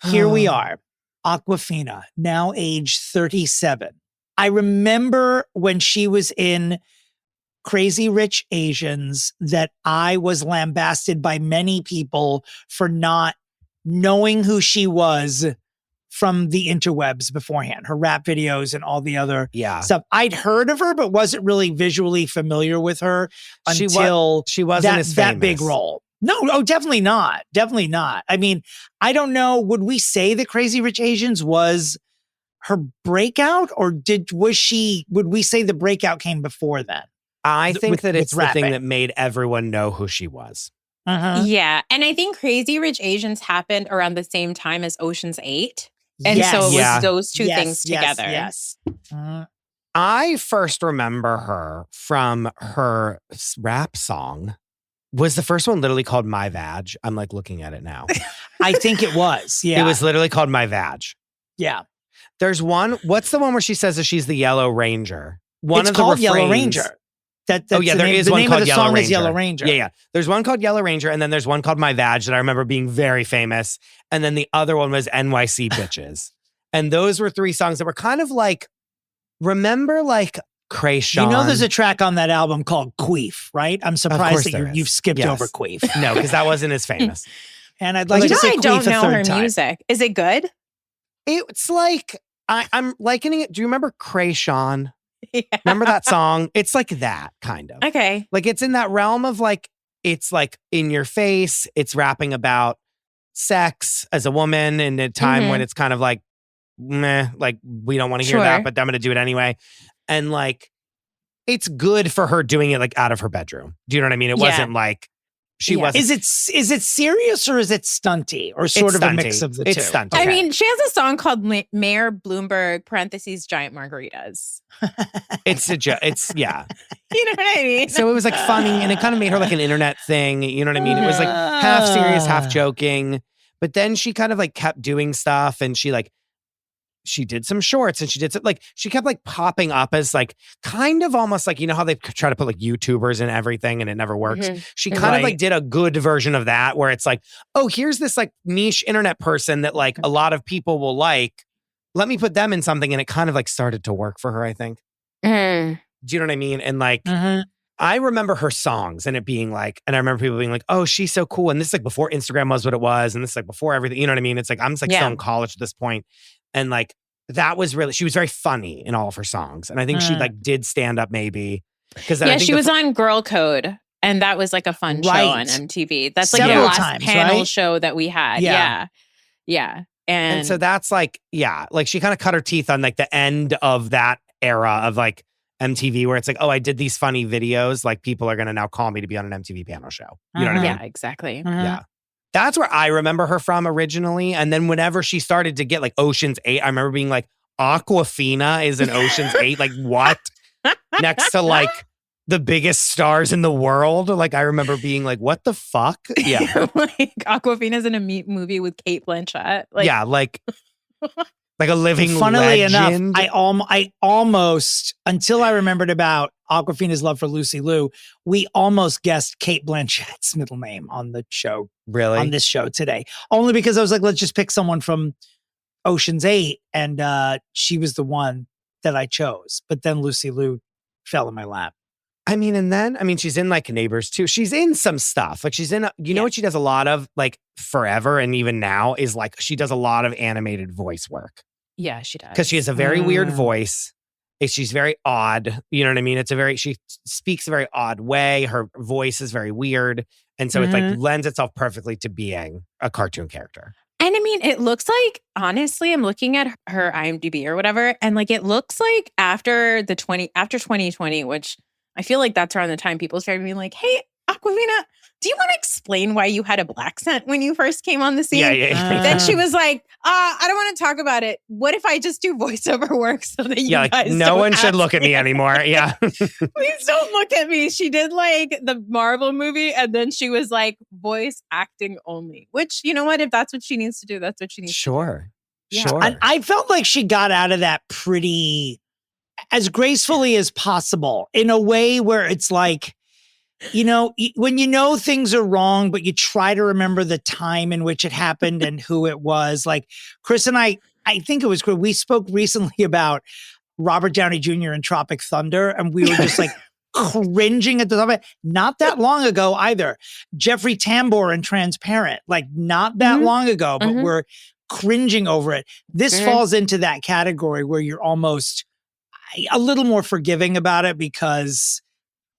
Here we are. Awkwafina, now age 37. I remember when she was in Crazy Rich Asians that I was lambasted by many people for not knowing who she was from the interwebs beforehand, her rap videos and all the other stuff. I'd heard of her, but wasn't really visually familiar with her until she wasn't as famous. That big role. No, definitely not. Definitely not. I mean, I don't know. Would we say that Crazy Rich Asians was her breakout, or would we say the breakout came before then? I think that it's the thing that made everyone know who she was. Uh-huh. Yeah. And I think Crazy Rich Asians happened around the same time as Ocean's 8. And so it was those two things together. Yes. I first remember her from her rap song. Was the first one literally called My Vag? I'm like looking at it now. I think it was. Yeah. It was literally called My Vag. Yeah. There's one. What's the one where she says that she's the Yellow Ranger? It's called Yellow Ranger. There is one called Yellow Ranger. Yellow Ranger. Yeah. There's one called Yellow Ranger, and then there's one called My Vag that I remember being very famous. And then the other one was NYC Bitches. And those were three songs that were kind of like, remember like Krayshawn? You know there's a track on that album called Queef, right? I'm surprised that you've skipped over Queef. No, because that wasn't as famous. And I'd like to say Queef I don't know her time. music. Is it good? It's like, I'm likening it. Do you remember Krayshawn? Yeah. Remember that song? It's like that kind of. Okay. Like it's in that realm of like, it's like in your face. It's rapping about sex as a woman in a time when it's kind of like, meh, like we don't want to hear that, but I'm going to do it anyway. And like, it's good for her doing it like out of her bedroom. Do you know what I mean? It wasn't like she wasn't. Is it serious or is it stunty or sort of a mix of the two? It's stunty. I mean, she has a song called Mayor Bloomberg parentheses giant margaritas. It's a joke. It's You know what I mean? So it was like funny, and it kind of made her like an internet thing. You know what I mean? It was like half serious, half joking. But then she kind of like kept doing stuff, and she did some shorts, and she kept like popping up as like kind of almost like, you know how they try to put like YouTubers and everything and it never works. She kind of like did a good version of that where it's like, oh, here's this like niche internet person that like a lot of people will like. Let me put them in something. And it kind of like started to work for her, I think. Do you know what I mean? And like, I remember her songs and it being like, and I remember people being like, oh, she's so cool. And this is like before Instagram was what it was. And this is like before everything, you know what I mean? It's like, I'm just like still in college at this point. And like, that was really, she was very funny in all of her songs. And I think she like did stand up maybe. Because she was on Girl Code. And that was like a fun show on MTV. That's like the last panel show that we had. Yeah. And so that's like, like she kind of cut her teeth on like the end of that era of like MTV where it's like, oh, I did these funny videos. Like people are going to now call me to be on an MTV panel show. You know what I mean? Yeah, exactly. Yeah. That's where I remember her from originally. And then whenever she started to get like Ocean's 8, I remember being like, Awkwafina is in Ocean's 8. Like what? Next to like the biggest stars in the world. Like I remember being like, what the fuck? Yeah. Like Awkwafina's in a movie with Kate Blanchett. Like, yeah, like a living funnily legend. enough, I almost, until I remembered about Awkwafina's love for Lucy Liu, we almost guessed Kate Blanchett's middle name on the show. Really? On this show today. Only because I was like, let's just pick someone from Ocean's 8. And she was the one that I chose. But then Lucy Liu fell in my lap. I mean, and then, I mean, she's in like Neighbors too. She's in some stuff. Like she's in, you know what she does a lot of like forever and even now is like she does a lot of animated voice work. Yeah, she does. Because she has a very weird voice. She's very odd. You know what I mean? She speaks a very odd way. Her voice is very weird. And so it like lends itself perfectly to being a cartoon character. And I mean, it looks like, honestly, I'm looking at her IMDb or whatever, and like it looks like after 2020, which I feel like that's around the time people started being like, hey, Awkwafina, do you want to explain why you had a black scent when you first came on the scene? Yeah. Then she was like, I don't want to talk about it. What if I just do voiceover work so that you guys no one should look at me anymore. Yeah. Please don't look at me. She did like the Marvel movie and then she was like voice acting only, which, you know what? If that's what she needs to do, that's what she needs to do. Sure. And I felt like she got out of that pretty as gracefully as possible in a way where it's like, you know, when you know things are wrong, but you try to remember the time in which it happened and who it was. Like Chris and I think it was good. We spoke recently about Robert Downey Jr. in Tropic Thunder, and we were just like cringing at the top of it. Not that long ago either. Jeffrey Tambor in Transparent, like not that long ago, but we're cringing over it. This falls into that category where you're almost a little more forgiving about it because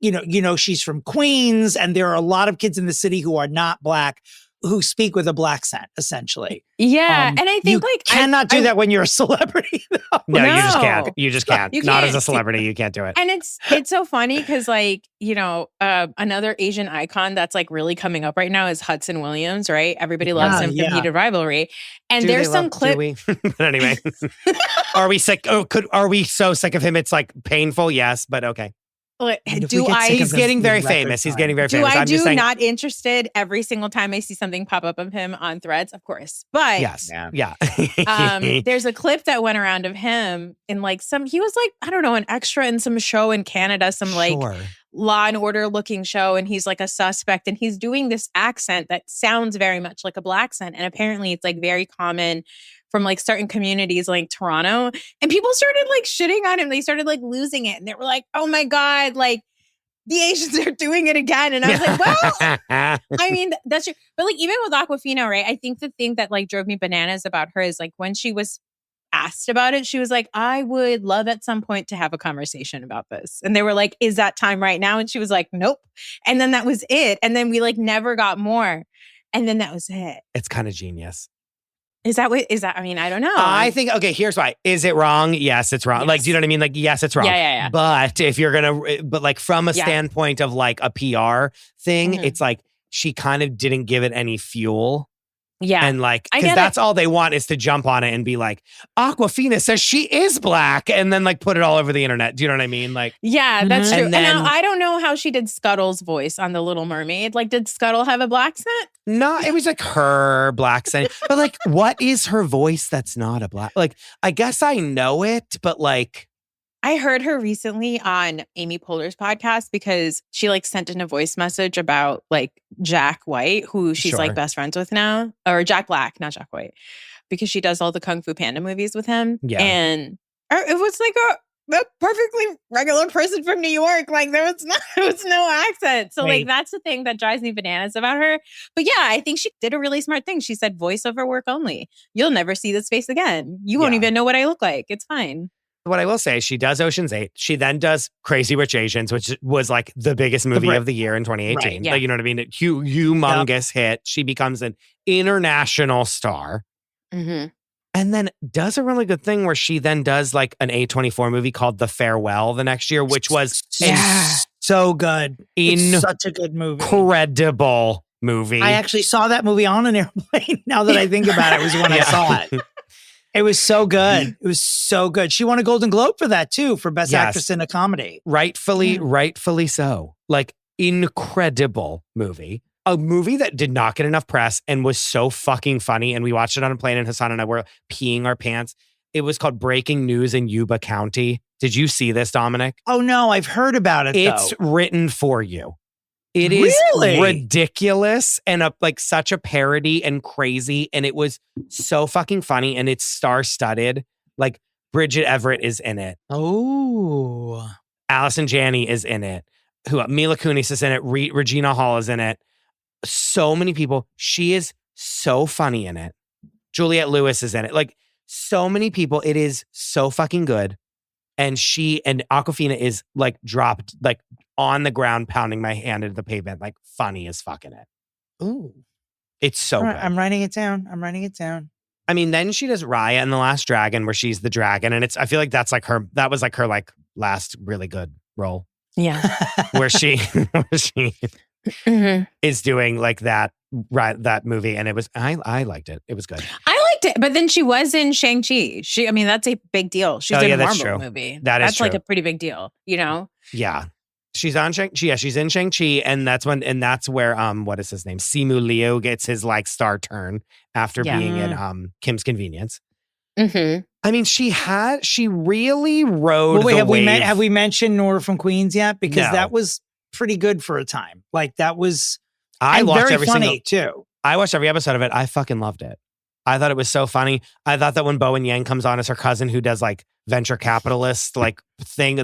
you know, she's from Queens and there are a lot of kids in the city who are not Black who speak with a Black accent, essentially. Yeah. And I think you like cannot do that when you're a celebrity. No, you just can't. You just can't. Not as a celebrity, you can't do it. And it's so funny because like, you know, another Asian icon that's like really coming up right now is Hudson Williams, right? Everybody loves him from Heated Rivalry. And there's some clip. But anyway, are we sick? Are we so sick of him? It's like painful. Yes, but okay. He's getting very famous. He's getting very famous. I'm just saying, not interested every single time I see something pop up of him on Threads, of course. But yes, yeah. There's a clip that went around of him in like he was like, I don't know, an extra in some show in Canada, some like Law and Order looking show. And he's like a suspect and he's doing this accent that sounds very much like a Black accent. And apparently it's like very common from like certain communities like Toronto, and people started like shitting on him. They started like losing it. And they were like, oh my God, like the Asians are doing it again. And I was like, well, I mean, that's true. But like, even with Awkwafina, right? I think the thing that like drove me bananas about her is like when she was asked about it, she was like, I would love at some point to have a conversation about this. And they were like, is that time right now? And she was like, nope. And then that was it. And then we like never got more. And then that was it. It's kind of genius. Is that, I mean, I don't know. I think, okay, here's why. Is it wrong? Yes, it's wrong. Yes. Like, do you know what I mean? Like, yes, it's wrong. Yeah. But if you're but like from a standpoint of like a PR thing, it's like she kind of didn't give it any fuel. Yeah. And like, because that's all they want is to jump on it and be like, Awkwafina says she is Black and then like put it all over the internet. Do you know what I mean? Like, yeah, that's true. And now I don't know how she did Scuttle's voice on The Little Mermaid. Like, did Scuttle have a Black accent? No, it was like her Black accent. But like, what is her voice that's not a Black? Like, I guess I know it, but like. I heard her recently on Amy Poehler's podcast because she like sent in a voice message about like Jack White, who she's like best friends with now, or Jack Black, not Jack White, because she does all the Kung Fu Panda movies with him. Yeah. And it was like a perfectly regular person from New York. Like there was no accent. So like that's the thing that drives me bananas about her. But yeah, I think she did a really smart thing. She said voiceover work only. You'll never see this face again. You won't even know what I look like. It's fine. What I will say, she does Ocean's 8. She then does Crazy Rich Asians, which was like the biggest movie of the year in 2018. Right, yeah. Like, you know what I mean? Humongous hit. She becomes an international star. Mm-hmm. And then does a really good thing where she then does like an A24 movie called The Farewell the next year, which was so good. It's such a good movie. Incredible movie. I actually saw that movie on an airplane. Now that I think about it, was when I saw it. It was so good. It was so good. She won a Golden Globe for that too, for Best Actress in a Comedy. Rightfully so. Like, incredible movie. A movie that did not get enough press and was so fucking funny. And we watched it on a plane and Hassan and I were peeing our pants. It was called Breaking News in Yuba County. Did you see this, Dominic? Oh no, I've heard about it It's written for you. It is ridiculous and like such a parody and crazy. And it was so fucking funny and it's star-studded. Like Bridget Everett is in it. Oh. Allison Janney is in it. Mila Kunis is in it. Regina Hall is in it. So many people. She is so funny in it. Juliette Lewis is in it. Like, so many people. It is so fucking good. And Awkwafina is like dropped, like on the ground, pounding my hand into the pavement, like funny as fuck in it. Ooh. It's so good. I'm writing it down. I mean, then she does Raya and the Last Dragon, where she's the dragon. And I feel like that was like her like last really good role. Yeah. where she is doing like that movie. And I liked it. It was good. I liked it. But then she was in Shang-Chi. That's a big deal. She's in a Marvel movie. That's true. Like a pretty big deal, you know? Yeah. She's on Shang-Chi. Yeah, she's in Shang-Chi. And that's where what is his name? Simu Liu gets his like star turn after being in Kim's Convenience. Mm-hmm. I mean, she really rode the wave. Have we mentioned Noor from Queens yet? Because that was pretty good for a time. Like that was very funny too. I watched every episode of it. I fucking loved it. I thought it was so funny. I thought that when Bowen Yang comes on as her cousin who does like venture capitalist like thing,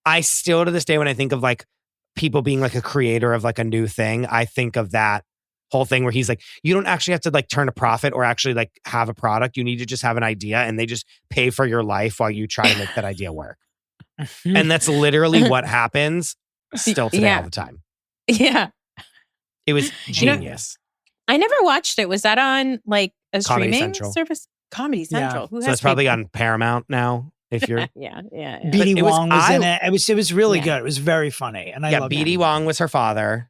I still to this day when I think of like people being like a creator of like a new thing, I think of that whole thing where he's like, you don't actually have to like turn a profit or actually like have a product. You need to just have an idea and they just pay for your life while you try to make that idea work. And that's literally what happens still today all the time. Yeah. It was genius. I never watched it. Was that on like a Comedy streaming Central. service? Comedy Central. Yeah. So it's probably on Paramount now. If you're yeah. BD Wong was in it. It was really good. It was very funny. And I loved BD Wong was her father.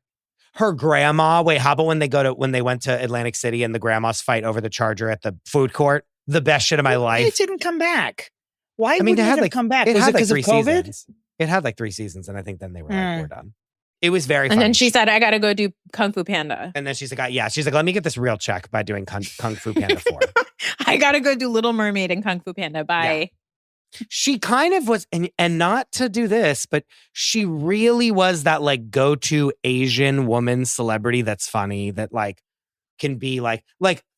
Her grandma. Wait, how about when they went to Atlantic City and the grandmas fight over the charger at the food court? The best shit of my life. It didn't come back. Why wouldn't it have come back? Was it because of COVID? Seasons. It had like 3 seasons, and I think then they were like, we're done. It was very funny. And then she said, I got to go do Kung Fu Panda. And then she's like, let me get this real check by doing Kung Fu Panda 4. I got to go do Little Mermaid and Kung Fu Panda. Bye. Yeah. She kind of was, and not to do this, but she really was that like go-to Asian woman celebrity that's funny, that like can be like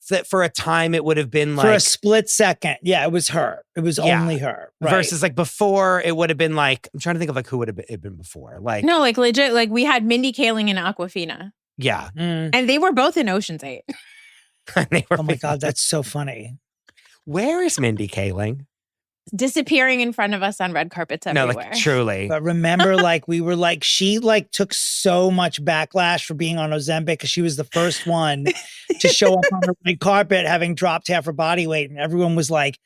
that for a time it would have been like. For a split second. Yeah, it was her. It was only her. Right. Versus like before it would have been like, I'm trying to think of like who would have it been before. Like no, like legit, like we had Mindy Kaling and Awkwafina. Yeah. And they were both in Ocean's 8. Oh my God, that's so funny. Where is Mindy Kaling? Disappearing in front of us on red carpets everywhere. No, like truly. But remember, like we were like, she like took so much backlash for being on Ozempic because she was the first one to show up on the red carpet having dropped half her body weight. And everyone was like,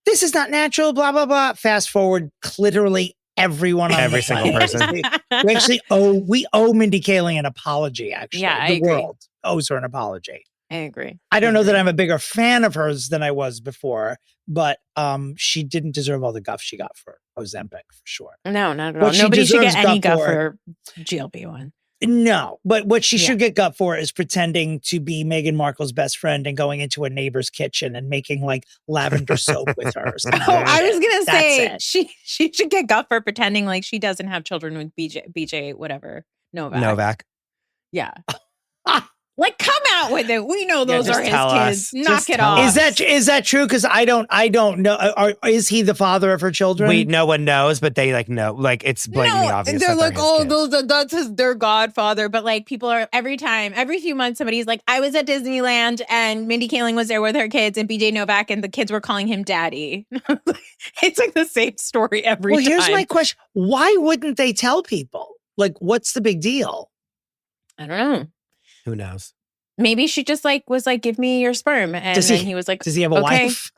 this is not natural, blah, blah, blah. Fast forward, literally everyone on every single person. we owe Mindy Kaling an apology, actually. Yeah, the world owes her an apology. I agree. I don't know that I'm a bigger fan of hers than I was before, but she didn't deserve all the guff she got for Ozempic, for sure. No, not at all. Nobody should get any guff for GLP-1. No, but what she should get guff for is pretending to be Meghan Markle's best friend and going into a neighbor's kitchen and making like lavender soap with her. I was gonna say she should get guff for pretending like she doesn't have children with BJ whatever Novak. Yeah. Like, come out with it. We know those are his kids. Knock it off. Is that true? Because I don't know. Is he the father of her children? No one knows, but they like know. Like it's blatantly obvious. They're like, that's their godfather. But like, people are every few months, somebody's like, I was at Disneyland and Mindy Kaling was there with her kids and BJ Novak and the kids were calling him daddy. It's like the same story every time. Well, here's my question: why wouldn't they tell people? Like, what's the big deal? I don't know. Who knows? Maybe she just like was like, give me your sperm. And then he was like, does he have a wife?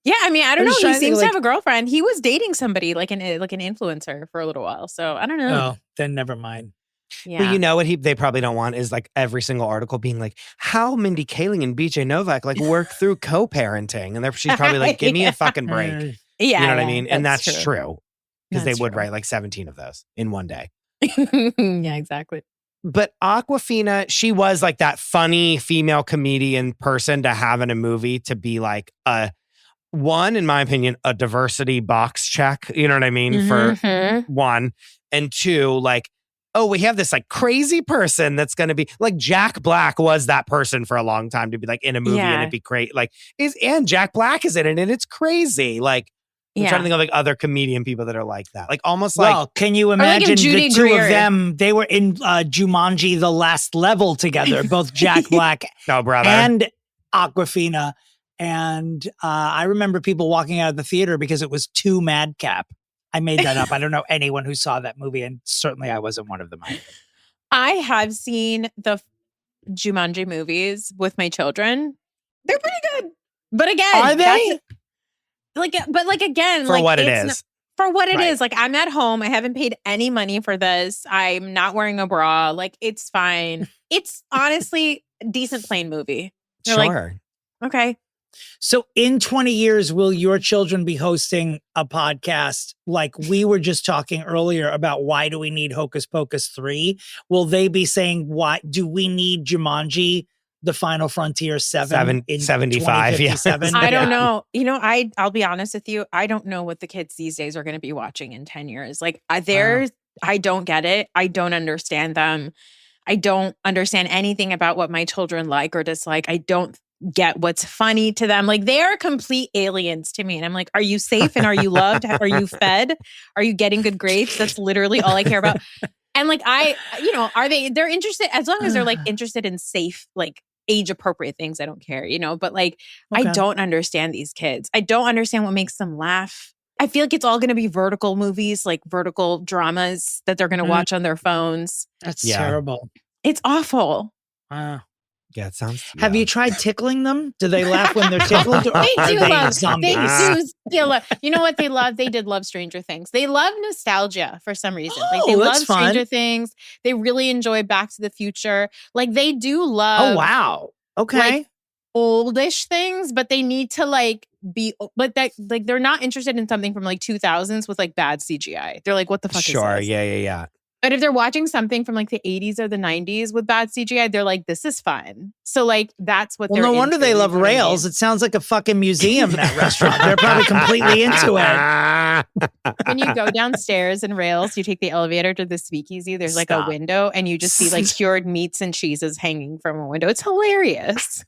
Yeah. I mean, I don't know. He seems to have a girlfriend. He was dating somebody like an influencer for a little while. So I don't know. Oh, then never mind. Yeah. Well, you know what they probably don't want is like every single article being like how Mindy Kaling and BJ Novak like work through co-parenting. And she's probably like, give me a fucking break. Yeah. You know what I mean? And that's true. Because they would write like 17 of those in one day. Yeah, exactly. But Awkwafina, she was like that funny female comedian person to have in a movie to be like one, in my opinion, a diversity box check. You know what I mean? For one. And two, like, oh, we have this like crazy person that's going to be like Jack Black was that person for a long time to be like in a movie and it'd be great. Like and Jack Black is in it and it's crazy. Like, I'm trying to think of like other comedian people that are like that. Like almost well, can you imagine the two of them? They were in Jumanji: The Last Level together, both Jack Black and Awkwafina. And I remember people walking out of the theater because it was too madcap. I made that up. I don't know anyone who saw that movie, and certainly I wasn't one of them either. I have seen the Jumanji movies with my children. They're pretty good. But again, are they? Again, for what it is. For what it is. Like, I'm at home. I haven't paid any money for this. I'm not wearing a bra. Like, it's fine. It's honestly a decent plain movie. They're sure. Like, okay. So in 20 years, will your children be hosting a podcast like we were just talking earlier about why do we need Hocus Pocus 3? Will they be saying, why do we need Jumanji, The Final Frontier 7 in 75? Yeah. I don't know. You know, I'll be honest with you. I don't know what the kids these days are going to be watching in 10 years. Like I don't get it. I don't understand them. I don't understand anything about what my children like or dislike. I don't get what's funny to them. Like they are complete aliens to me. And I'm like, are you safe and are you loved? Are you fed? Are you getting good grades? That's literally all I care about. And like they're interested as long as they're like interested in safe, like age appropriate things. I don't care, but like, I don't understand these kids. I don't understand what makes them laugh. I feel like it's all going to be vertical movies, like vertical dramas that they're going to watch on their phones. That's terrible. It's awful. Yeah, it sounds. Have you tried tickling them? Do they laugh when they're tickled? Or they do love zombies? They love. You know what they love? They did love Stranger Things. They love nostalgia for some reason. Like they love Stranger Things. They really enjoy Back to the Future. Like they do love. Oh wow. Okay. Like, oldish things, but they need to like be like that. Like they're not interested in something from like 2000s with like bad CGI. They're like, what the fuck is this? Sure. Yeah. But if they're watching something from like the 80s or the 90s with bad CGI, they're like, this is fun. So like, that's what they're no wonder they love rails. It sounds like a fucking museum, that restaurant. They're probably completely into it. When you go downstairs in rails, you take the elevator to the speakeasy. There's like a window and you just see like cured meats and cheeses hanging from a window. It's hilarious.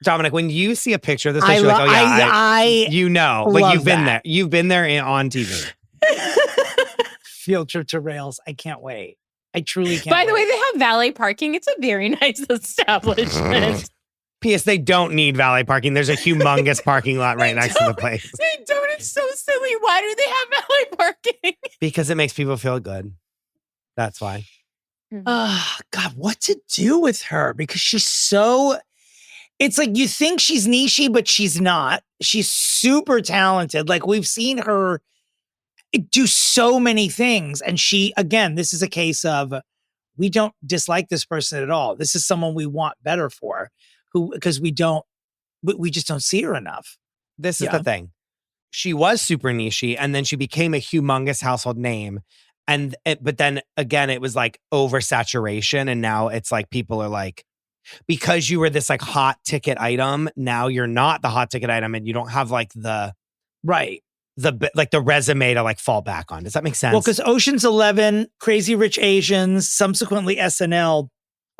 Dominic, when you see a picture of this place, you're like, oh yeah, like you've been there. You've been there on TV. Field trip to rails. I can't wait. I truly can't. By the way, they have valet parking. It's a very nice establishment. P.S. They don't need valet parking. There's a humongous parking lot right next to the place. They don't. It's so silly. Why do they have valet parking? Because it makes people feel good. That's why. Oh, God, what to do with her? Because she's so... It's like you think she's niche-y, but she's not. She's super talented. Like we've seen her do so many things. And she, again, this is a case of we don't dislike this person at all. This is someone we want better for, because we just don't see her enough. This is the thing. She was super niche-y and then she became a humongous household name. But then again, it was like oversaturation. And now it's like people are like, because you were this like hot ticket item, now you're not the hot ticket item and you don't have like the resume to like fall back on. Does that make sense? Well, because Ocean's 11, Crazy Rich Asians, subsequently SNL,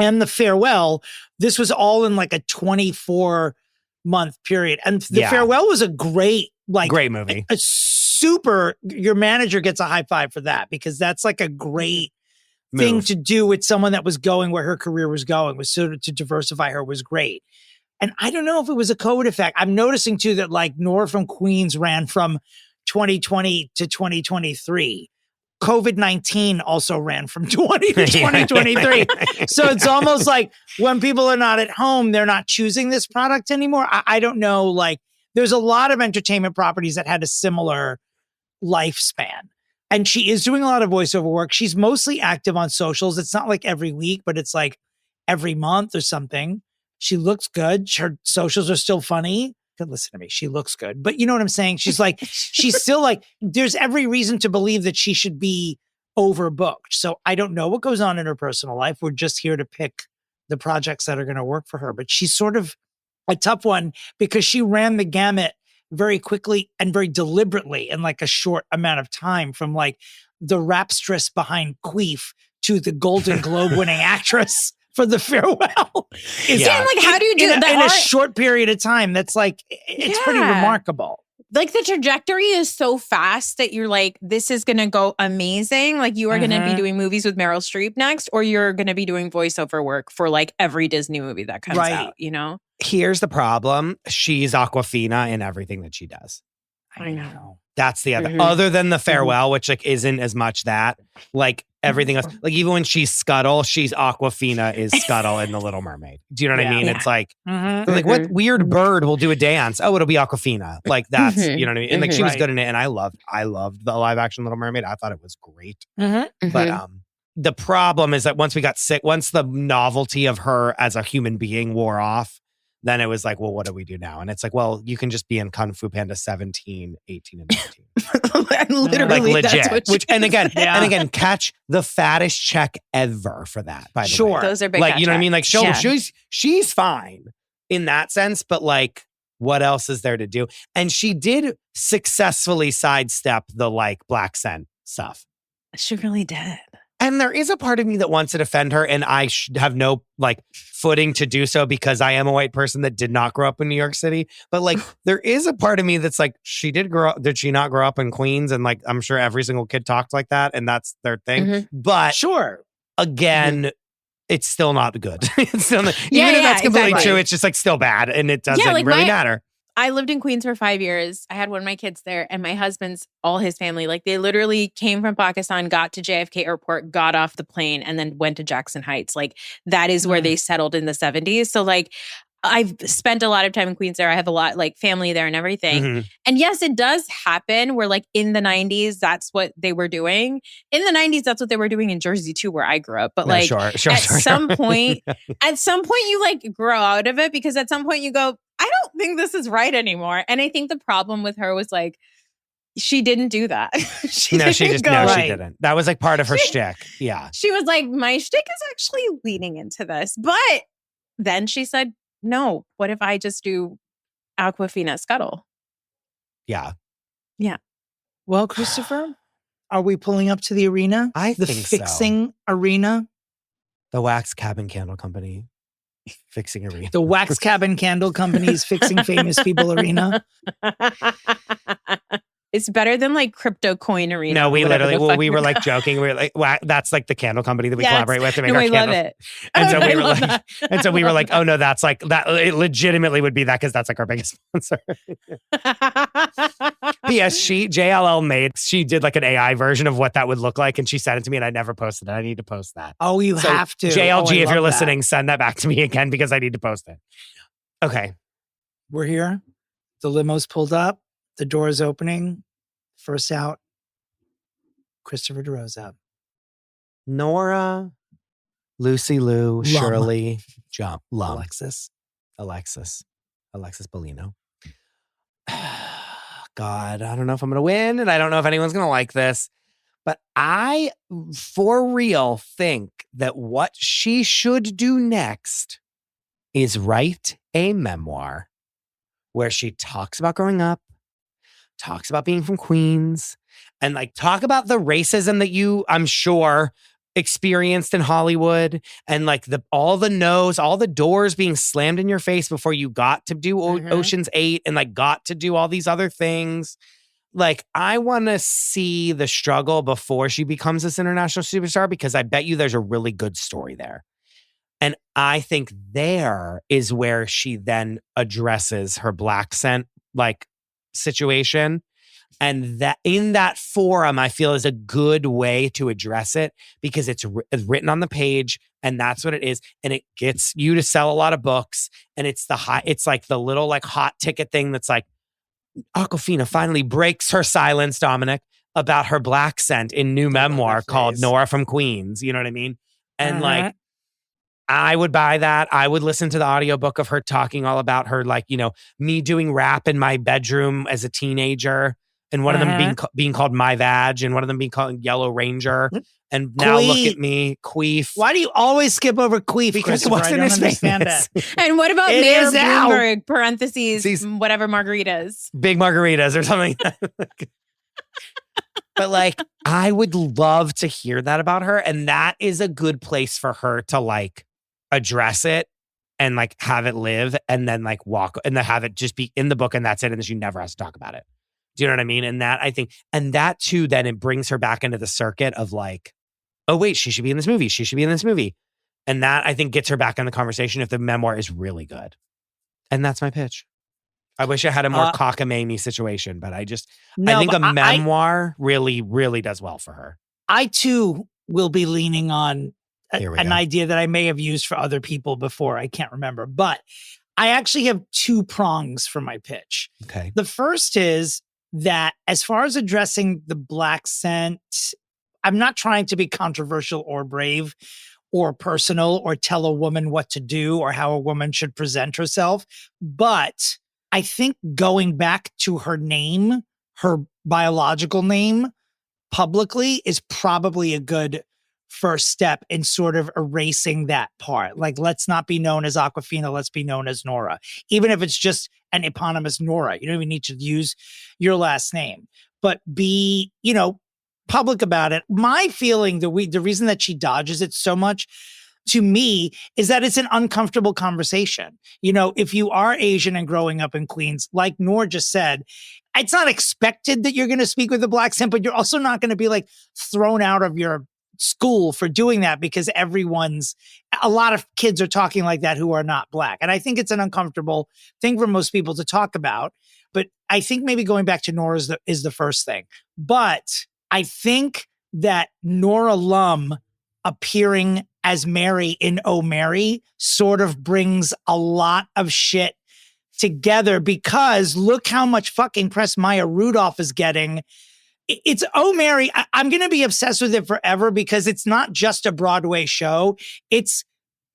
and The Farewell, this was all in like a 24-month period. And The Farewell was a great movie. A super, your manager gets a high five for that, because that's like a great thing to do with someone that was going where her career was going, was sort of to diversify her, was great. And I don't know if it was a COVID effect. I'm noticing too that like Noor from Queens ran from 2020 to 2023. COVID-19 also ran from 20 to 2023. So it's almost like when people are not at home, they're not choosing this product anymore. I don't know. Like there's a lot of entertainment properties that had a similar lifespan. And she is doing a lot of voiceover work. She's mostly active on socials. It's not like every week, but it's like every month or something. She looks good. Her socials are still funny. Listen to me. She looks good. But you know what I'm saying? She's like, she's still like, there's every reason to believe that she should be overbooked. So I don't know what goes on in her personal life. We're just here to pick the projects that are going to work for her. But she's sort of a tough one because she ran the gamut very quickly and very deliberately in like a short amount of time, from like the rapstress behind Queef to the Golden Globe winning actress for The Farewell. Like, how do you do that in a short period of time? That's like, it's pretty remarkable. like the trajectory is so fast that you're like, this is going to go amazing. Like you are going to be doing movies with Meryl Streep next, or you're going to be doing voiceover work for like every Disney movie that comes out, you know? Here's the problem. She's Awkwafina in everything that she does. I know. That's the other than the farewell, which like isn't as much that, like everything else. Like even when she's Scuttle, she's Awkwafina is Scuttle in The Little Mermaid. Do you know what I mean? It's like, like what weird bird will do a dance? Oh, it'll be Awkwafina. Like that's, you know what I mean? And like she was good in it. And I loved the live action Little Mermaid. I thought it was great. But the problem is that once we got sick, once the novelty of her as a human being wore off, then it was like, well, what do we do now? And it's like, well, you can just be in Kung Fu Panda 17, 18, and 19. And literally, like legit. That's what and again, catch the fattest check ever for that. By the way, those are big. Like you know what I mean? Like she's fine in that sense, but like, what else is there to do? And she did successfully sidestep the like black scent stuff. She really did. And there is a part of me that wants to defend her, and I have no like footing to do so because I am a white person that did not grow up in New York City. But like, there is a part of me that's like, did she not grow up in Queens? And like, I'm sure every single kid talked like that, and that's their thing. But again, it's still not good. It's still not, even if that's completely true, it's just like still bad, and it doesn't really matter. I lived in Queens for 5 years. I had one of my kids there, and my husband's, all his family, like they literally came from Pakistan, got to JFK airport, got off the plane, and then went to Jackson Heights. Like that is where they settled in the 70s. So like I've spent a lot of time in Queens there. I have a lot like family there and everything. And yes, it does happen where like in the 90s, that's what they were doing. In the 90s, that's what they were doing in Jersey too, where I grew up. But like some point, at some point you like grow out of it, because at some point you go, I don't think this is right anymore. And I think the problem with her was like, she didn't do that. She didn't. That was like part of her shtick. Yeah. She was like, my shtick is actually leaning into this. But then she said, no, what if I just do Awkwafina Scuttle? Yeah. Yeah. Well, Christopher, are we pulling up to the arena? I think so. The fixing arena? The Wax Cabin Candle Company. Fixing arena. The Wax Cabin Candle Company's Fixing Famous People Arena. It's better than like Crypto Coin Arena. No, we literally, we were like joking. We were like, that's like the candle company that we collaborate with to make our candles. Love it. And so we were like, oh no, that's like that. It legitimately would be that because that's like our biggest sponsor. P.S. She did like an AI version of what that would look like, and she sent it to me, and I never posted it. I need to post that. Oh, you have to. JLG, if you're listening, send that back to me again because I need to post it. Okay, we're here. The limo's pulled up. The door is opening. First out, Christopher DeRosa. Nora, Lucy Liu, Shirley, Lum. Alexis Bellino. God, I don't know if I'm going to win, and I don't know if anyone's going to like this, but I, for real, think that what she should do next is write a memoir where she talks about growing up, talks about being from Queens, and like talk about the racism that you, I'm sure, experienced in Hollywood, and like all the no's, all the doors being slammed in your face before you got to do Ocean's 8 and like got to do all these other things. Like, I want to see the struggle before she becomes this international superstar, because I bet you there's a really good story there. And I think there is where she then addresses her black scent like situation. And that in that forum, I feel is a good way to address it, because it's written on the page, and that's what it is. And it gets you to sell a lot of books. And it's it's like the little like hot ticket thing that's like, Awkwafina finally breaks her silence, Dominic, about her black scent in new memoir called Noor from Queens. You know what I mean? And like, I would buy that. I would listen to the audiobook of her talking all about her, like, you know, me doing rap in my bedroom as a teenager, and one of them being called My Vag, and one of them being called Yellow Ranger. And now look at me, Queef. Why do you always skip over Queef? Because it wasn't as famous. And what about Mayor Bloomberg, parentheses, whatever margaritas? Big margaritas or something. But like, I would love to hear that about her. And that is a good place for her to like address it and like have it live, and then like walk and then have it just be in the book, and that's it. And then she never has to talk about it. Do you know what I mean? And that I think, and that too, then it brings her back into the circuit of like, oh wait, she should be in this movie. She should be in this movie. And that I think gets her back in the conversation if the memoir is really good. And that's my pitch. I wish I had a more cockamamie situation, but I think a memoir really, really does well for her. I too will be leaning on an idea that I may have used for other people before. I can't remember, but I actually have 2 prongs for my pitch. Okay. The first is that as far as addressing the Black scent, I'm not trying to be controversial or brave or personal or tell a woman what to do or how a woman should present herself. But I think going back to her name, her biological name publicly is probably a good first step in sort of erasing that part. Like, let's not be known as Awkwafina, let's be known as Nora. Even if it's just an eponymous Nora, you don't even need to use your last name, but be, public about it. My feeling, the reason that she dodges it so much to me is that it's an uncomfortable conversation. If you are Asian and growing up in Queens, like Noor just said, it's not expected that you're going to speak with a Black accent, but you're also not going to be like thrown out of your school for doing that because a lot of kids are talking like that who are not Black. And I think it's an uncomfortable thing for most people to talk about. But I think maybe going back to Nora is the first thing. But I think that Nora Lum appearing as Mary in Oh Mary sort of brings a lot of shit together, because look how much fucking press Maya Rudolph is getting. It's Oh Mary. I'm going to be obsessed with it forever because it's not just a Broadway show. It's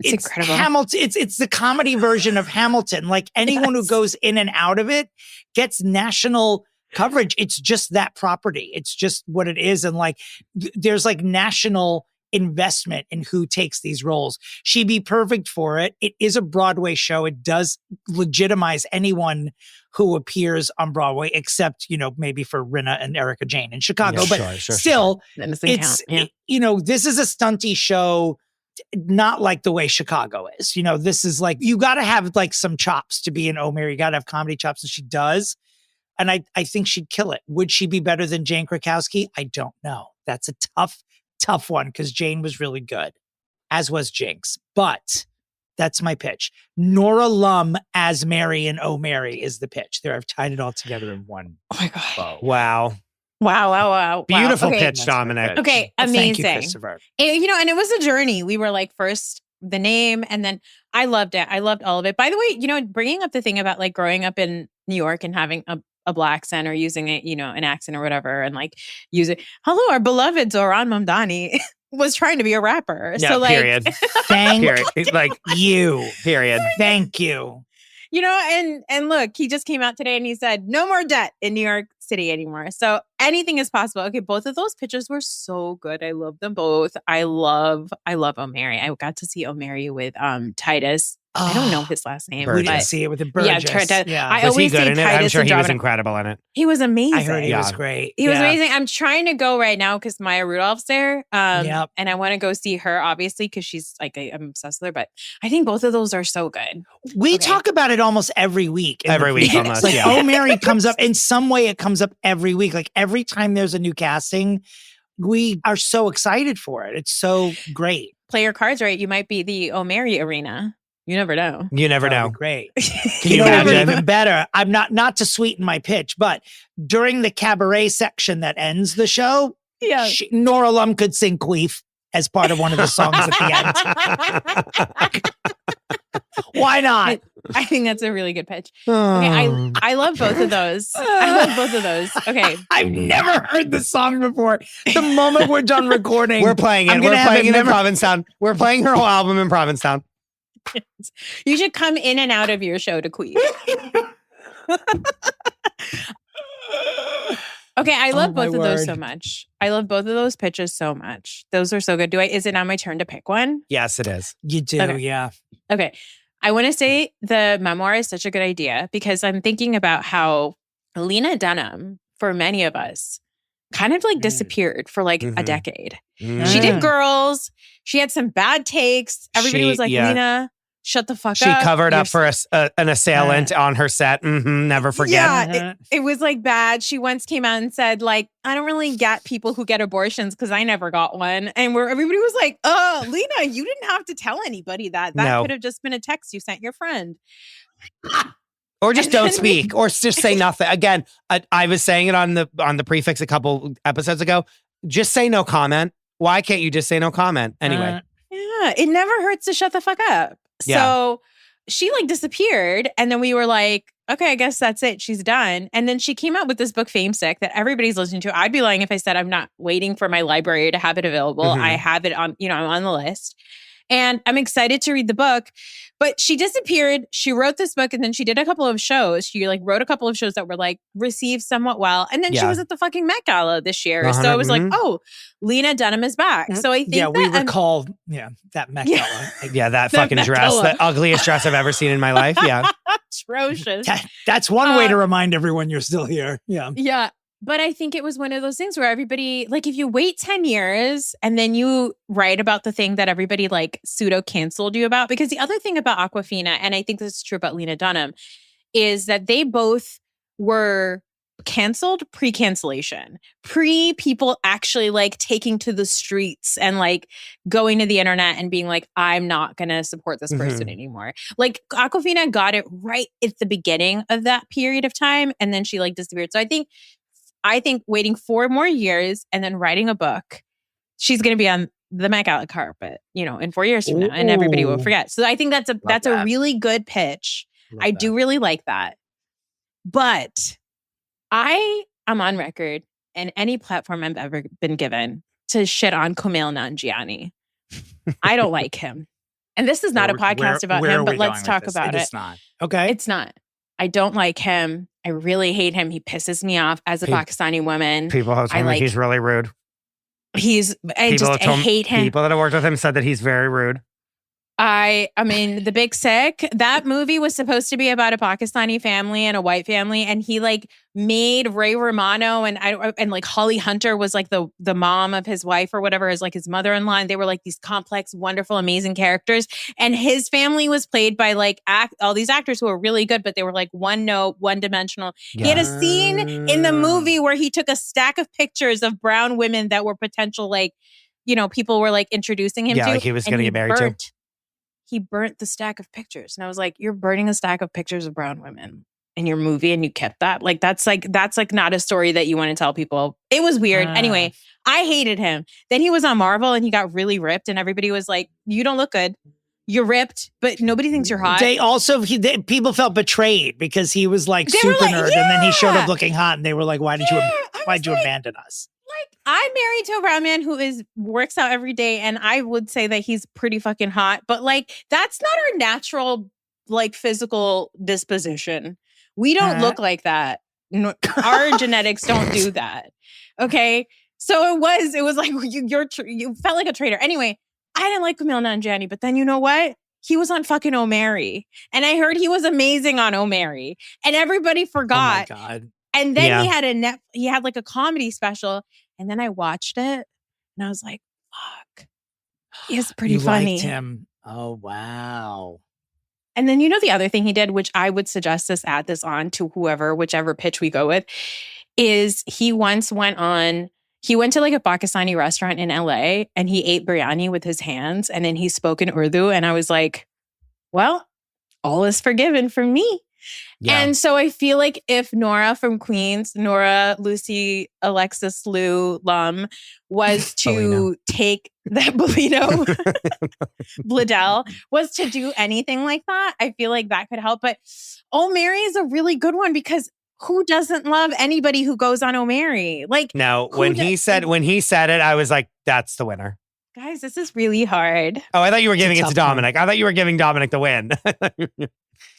incredible. Hamilton. It's the comedy version of Hamilton. Like anyone who goes in and out of it gets national coverage. It's just that property. It's just what it is. And like, there's like national investment in who takes these roles. She'd be perfect for it. It is a Broadway show. It does legitimize anyone who appears on Broadway, except, maybe for Rinna and Erica Jane in Chicago. Yeah, but still, this is a stunty show, not like the way Chicago is. This is like, you got to have like some chops to be an Oh Mary. You got to have comedy chops, and she does. And I think she'd kill it. Would she be better than Jane Krakowski? I don't know. That's a tough one, because Jane was really good, as was Jinx. But that's my pitch. Nora Lum as Mary in Oh Mary is the pitch. There, I've tied it all together in one. Oh my God. Bow. Wow. Beautiful Okay. pitch, Dominic. Okay, well, amazing. Thank you, Christopher. And it was a journey. We were like, first the name, and then I loved it. I loved all of it. By the way, bringing up the thing about like growing up in New York and having a Black accent or using it, an accent or whatever, and like use it. Hello, our beloved Zoran Mamdani was trying to be a rapper. Yeah, so like, period. Thank like you. Period. Thank you. And look, he just came out today and he said, no more debt in New York City anymore. So anything is possible. Okay, both of those pictures were so good. I love them both. I love Oh Mary. I got to see Oh Mary with Titus. I don't know his last name. We didn't see it with the Burgess. Yeah. I always was he good in it? I'm sure he was Andromeda. incredible in it. He was amazing. I heard he was great. He was amazing. I'm trying to go right now because Maya Rudolph's there. And I want to go see her, obviously, because she's like, I'm obsessed with her. But I think both of those are so good. We talk about it almost every week. Every week almost, like, Oh Mary comes up in some way. It comes up every week. Like every time there's a new casting, we are so excited for it. It's so great. Play your cards right. You might be the Oh Mary arena. You never know. You never know. Great. Can you imagine? Even better. I'm not to sweeten my pitch, but during the cabaret section that ends the show, Nora Lum could sing Queef as part of one of the songs at the end. Why not? I think that's a really good pitch. Okay, I love both of those. Okay. I've never heard the song before. The moment we're done recording, we're playing it. We're playing it in Provincetown. We're playing her whole album in Provincetown. You should come in and out of your show to Queef. Okay, I love both of those so much. I love both of those pitches so much. Those are so good. Is it now my turn to pick one? Yes, it is. You do, okay. Yeah. Okay. I want to say the memoir is such a good idea because I'm thinking about how Lena Dunham, for many of us, kind of like disappeared for like a decade. She did Girls. She had some bad takes. Everybody was like, Lena, shut the fuck She up. covered up for an assailant on her set. Never forget. Yeah, it was like bad. She once came out and said, like, I don't really get people who get abortions because I never got one. And everybody was like, oh, Lena, you didn't have to tell anybody that. That could have just been a text you sent your friend. Or just don't speak, or just say nothing. Again, I was saying it on the Pre-Fixe a couple episodes ago. Just say no comment. Why can't you just say no comment? Anyway. Yeah, it never hurts to shut the fuck up. Yeah. So she like disappeared. And then we were like, okay, I guess that's it. She's done. And then she came out with this book, Fame Stick, that everybody's listening to. I'd be lying if I said I'm not waiting for my library to have it available. I have it on, I'm on the list. And I'm excited to read the book. But she disappeared. She wrote this book and then she did a couple of shows. She like wrote a couple of shows that were like received somewhat well. And then she was at the fucking Met Gala this year. So I was like, oh, Lena Dunham is back. So I think we recall that Met Gala. Yeah, that fucking dress. The ugliest dress I've ever seen in my life. Yeah. Atrocious. That's one way to remind everyone you're still here. Yeah. Yeah. But I think it was one of those things where everybody, like, if you wait 10 years and then you write about the thing that everybody like pseudo canceled you about, because the other thing about Awkwafina, and I think this is true about Lena Dunham, is that they both were canceled pre-cancellation, pre-people actually like taking to the streets and like going to the internet and being like, I'm not going to support this person anymore. Like Awkwafina got it right at the beginning of that period of time. And then she like disappeared. So I think waiting 4 more years and then writing a book, she's going to be on the Met Gala carpet, in 4 years from now, and everybody will forget. So I think that's a really good pitch. I do really like that. But I am on record and any platform I've ever been given to shit on Kumail Nanjiani. I don't like him. And this is not a podcast about him, but let's talk about it. It's not. Okay. It's not. I don't like him. I really hate him. He pisses me off as a Pakistani woman. People have told me he's really rude. I hate him. People that have worked with him said that he's very rude. I mean, The Big Sick, that movie was supposed to be about a Pakistani family and a white family. And he like made Ray Romano and like Holly Hunter was like the mom of his wife or whatever, is like his mother-in-law. And they were like these complex, wonderful, amazing characters. And his family was played by like all these actors who were really good, but they were like one note, one dimensional. Yeah. He had a scene in the movie where he took a stack of pictures of brown women that were potential, like, people were like introducing him to. Yeah, like he was going to get married to. He burnt the stack of pictures. And I was like, you're burning a stack of pictures of brown women in your movie and you kept that? Like, that's not a story that you want to tell people. It was weird. Anyway, I hated him. Then he was on Marvel and he got really ripped and everybody was like, you don't look good. You're ripped, but nobody thinks you're hot. They also, people felt betrayed because he was like super nerd and then he showed up looking hot and they were like, why'd you abandon us? Like, I'm married to a brown man who works out every day, and I would say that he's pretty fucking hot. But like, that's not our natural, like, physical disposition. We don't look like that. No, our genetics don't do that. Okay, so it was like you felt like a traitor. Anyway, I didn't like Kumail Nanjiani, but then you know what? He was on fucking O'Mary, and I heard he was amazing on O'Mary, and everybody forgot. Oh my God. And then he had like a comedy special. And then I watched it and I was like, fuck. He's pretty funny. Liked him. Oh, wow. And then the other thing he did, which I would suggest add this on to whichever pitch we go with, is he once went to like a Pakistani restaurant in LA and he ate biryani with his hands and then he spoke in Urdu. And I was like, well, all is forgiven for me. Yeah. And so I feel like if Nora from Queens, Nora, Lucy, Alexis, Lou, Lum, was to take that Bolino, Bladell, was to do anything like that, I feel like that could help. But O'Mary is a really good one because who doesn't love anybody who goes on O'Mary? Like, no, when he said it, I was like, that's the winner. Guys, this is really hard. Oh, I thought you were giving it to Dominic. I thought you were giving Dominic the win.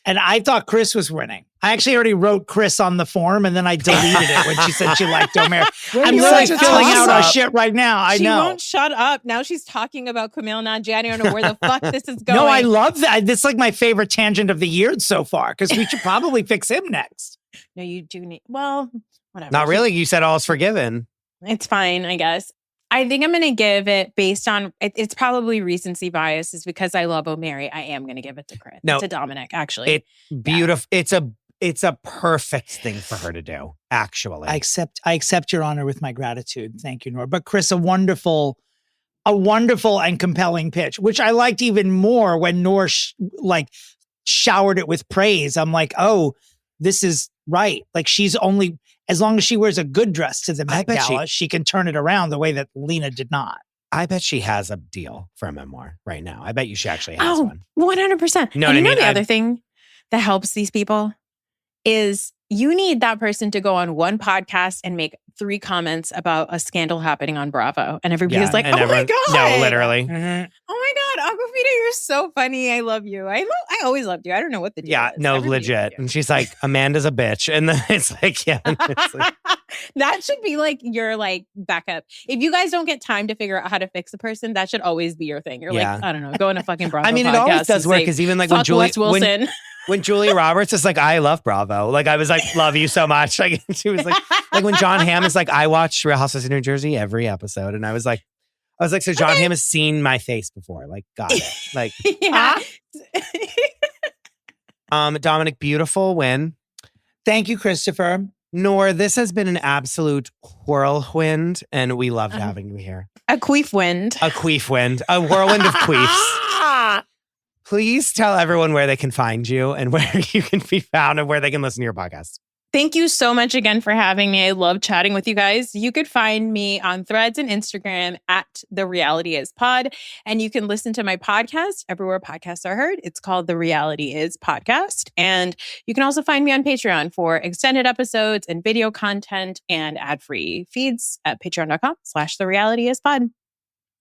And I thought Chris was winning. I actually already wrote Chris on the form and then I deleted it when she said she liked O'Mary. I'm really filling out our shit right now. I know. She won't shut up. Now she's talking about Kumail Nanjiani. I don't know where the fuck this is going. No, I love that. This is like my favorite tangent of the year so far because we should probably fix him next. No, you do need, well, whatever. Not really. You said all is forgiven. It's fine, I guess. I think I'm going to give it based on, it's probably recency bias is because I love O'Mary. I am going to give it to Dominick, actually. It's beautiful. Yeah. It's a perfect thing for her to do, actually. I accept your honor with my gratitude. Thank you, Noor. But Chris, a wonderful and compelling pitch, which I liked even more when Noor showered it with praise. I'm like, oh, this is right. Like she's only, as long as she wears a good dress to the Met Gala, she can turn it around the way that Lena did not. I bet she has a deal for a memoir right now. I bet you she actually has one. 100%. No, and you know the other thing that helps these people is you need that person to go on one podcast and make 3 comments about a scandal happening on Bravo. And everybody's like, my God. No, literally. Mm-hmm. Oh my God, Awkwafina, you're so funny. I love you. I always loved you. I don't know what the deal is. No, legit. And she's like, Amanda's a bitch. And then it's like, yeah. It's like, that should be like your backup. If you guys don't get time to figure out how to fix a person, that should always be your thing. You're like, I don't know, go on a fucking Bravo podcast. It always does work because even like when Wilson. When Julia Roberts is like, I love Bravo. Like, I was like, love you so much. Like, she was like when John Hamm is like, I watch Real Housewives of New Jersey every episode. And I was like, so John Hamm has seen my face before. Like, got it. Like, Dominick, beautiful win. Thank you, Christopher. Noor, this has been an absolute whirlwind, and we loved having you here. A queef wind. A queef wind. A whirlwind of queefs. Please tell everyone where they can find you and where you can be found and where they can listen to your podcast. Thank you so much again for having me. I love chatting with you guys. You could find me on Threads and Instagram at The Reality Is Pod. And you can listen to my podcast everywhere podcasts are heard. It's called The Reality Is Podcast. And you can also find me on Patreon for extended episodes and video content and ad-free feeds at patreon.com/The Reality Is Pod.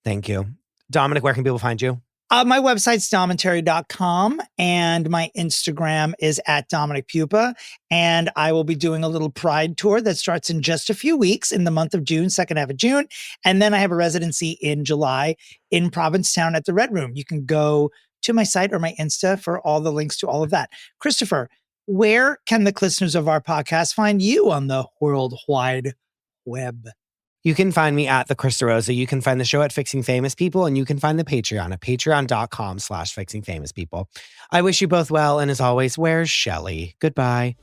Thank you. Dominick, where can people find you? My website's domentary.com and my Instagram is at Dominick Pupa. And I will be doing a little Pride tour that starts in just a few weeks in the month of June, second half of June. And then I have a residency in July in Provincetown at the Red Room. You can go to my site or my Insta for all the links to all of that. Christopher, where can the listeners of our podcast find you on the World Wide Web? You can find me at the Chris DeRosa. You can find the show at Fixing Famous People, and you can find the Patreon at patreon.com/Fixing Famous People. I wish you both well, and as always, where's Shelley? Goodbye.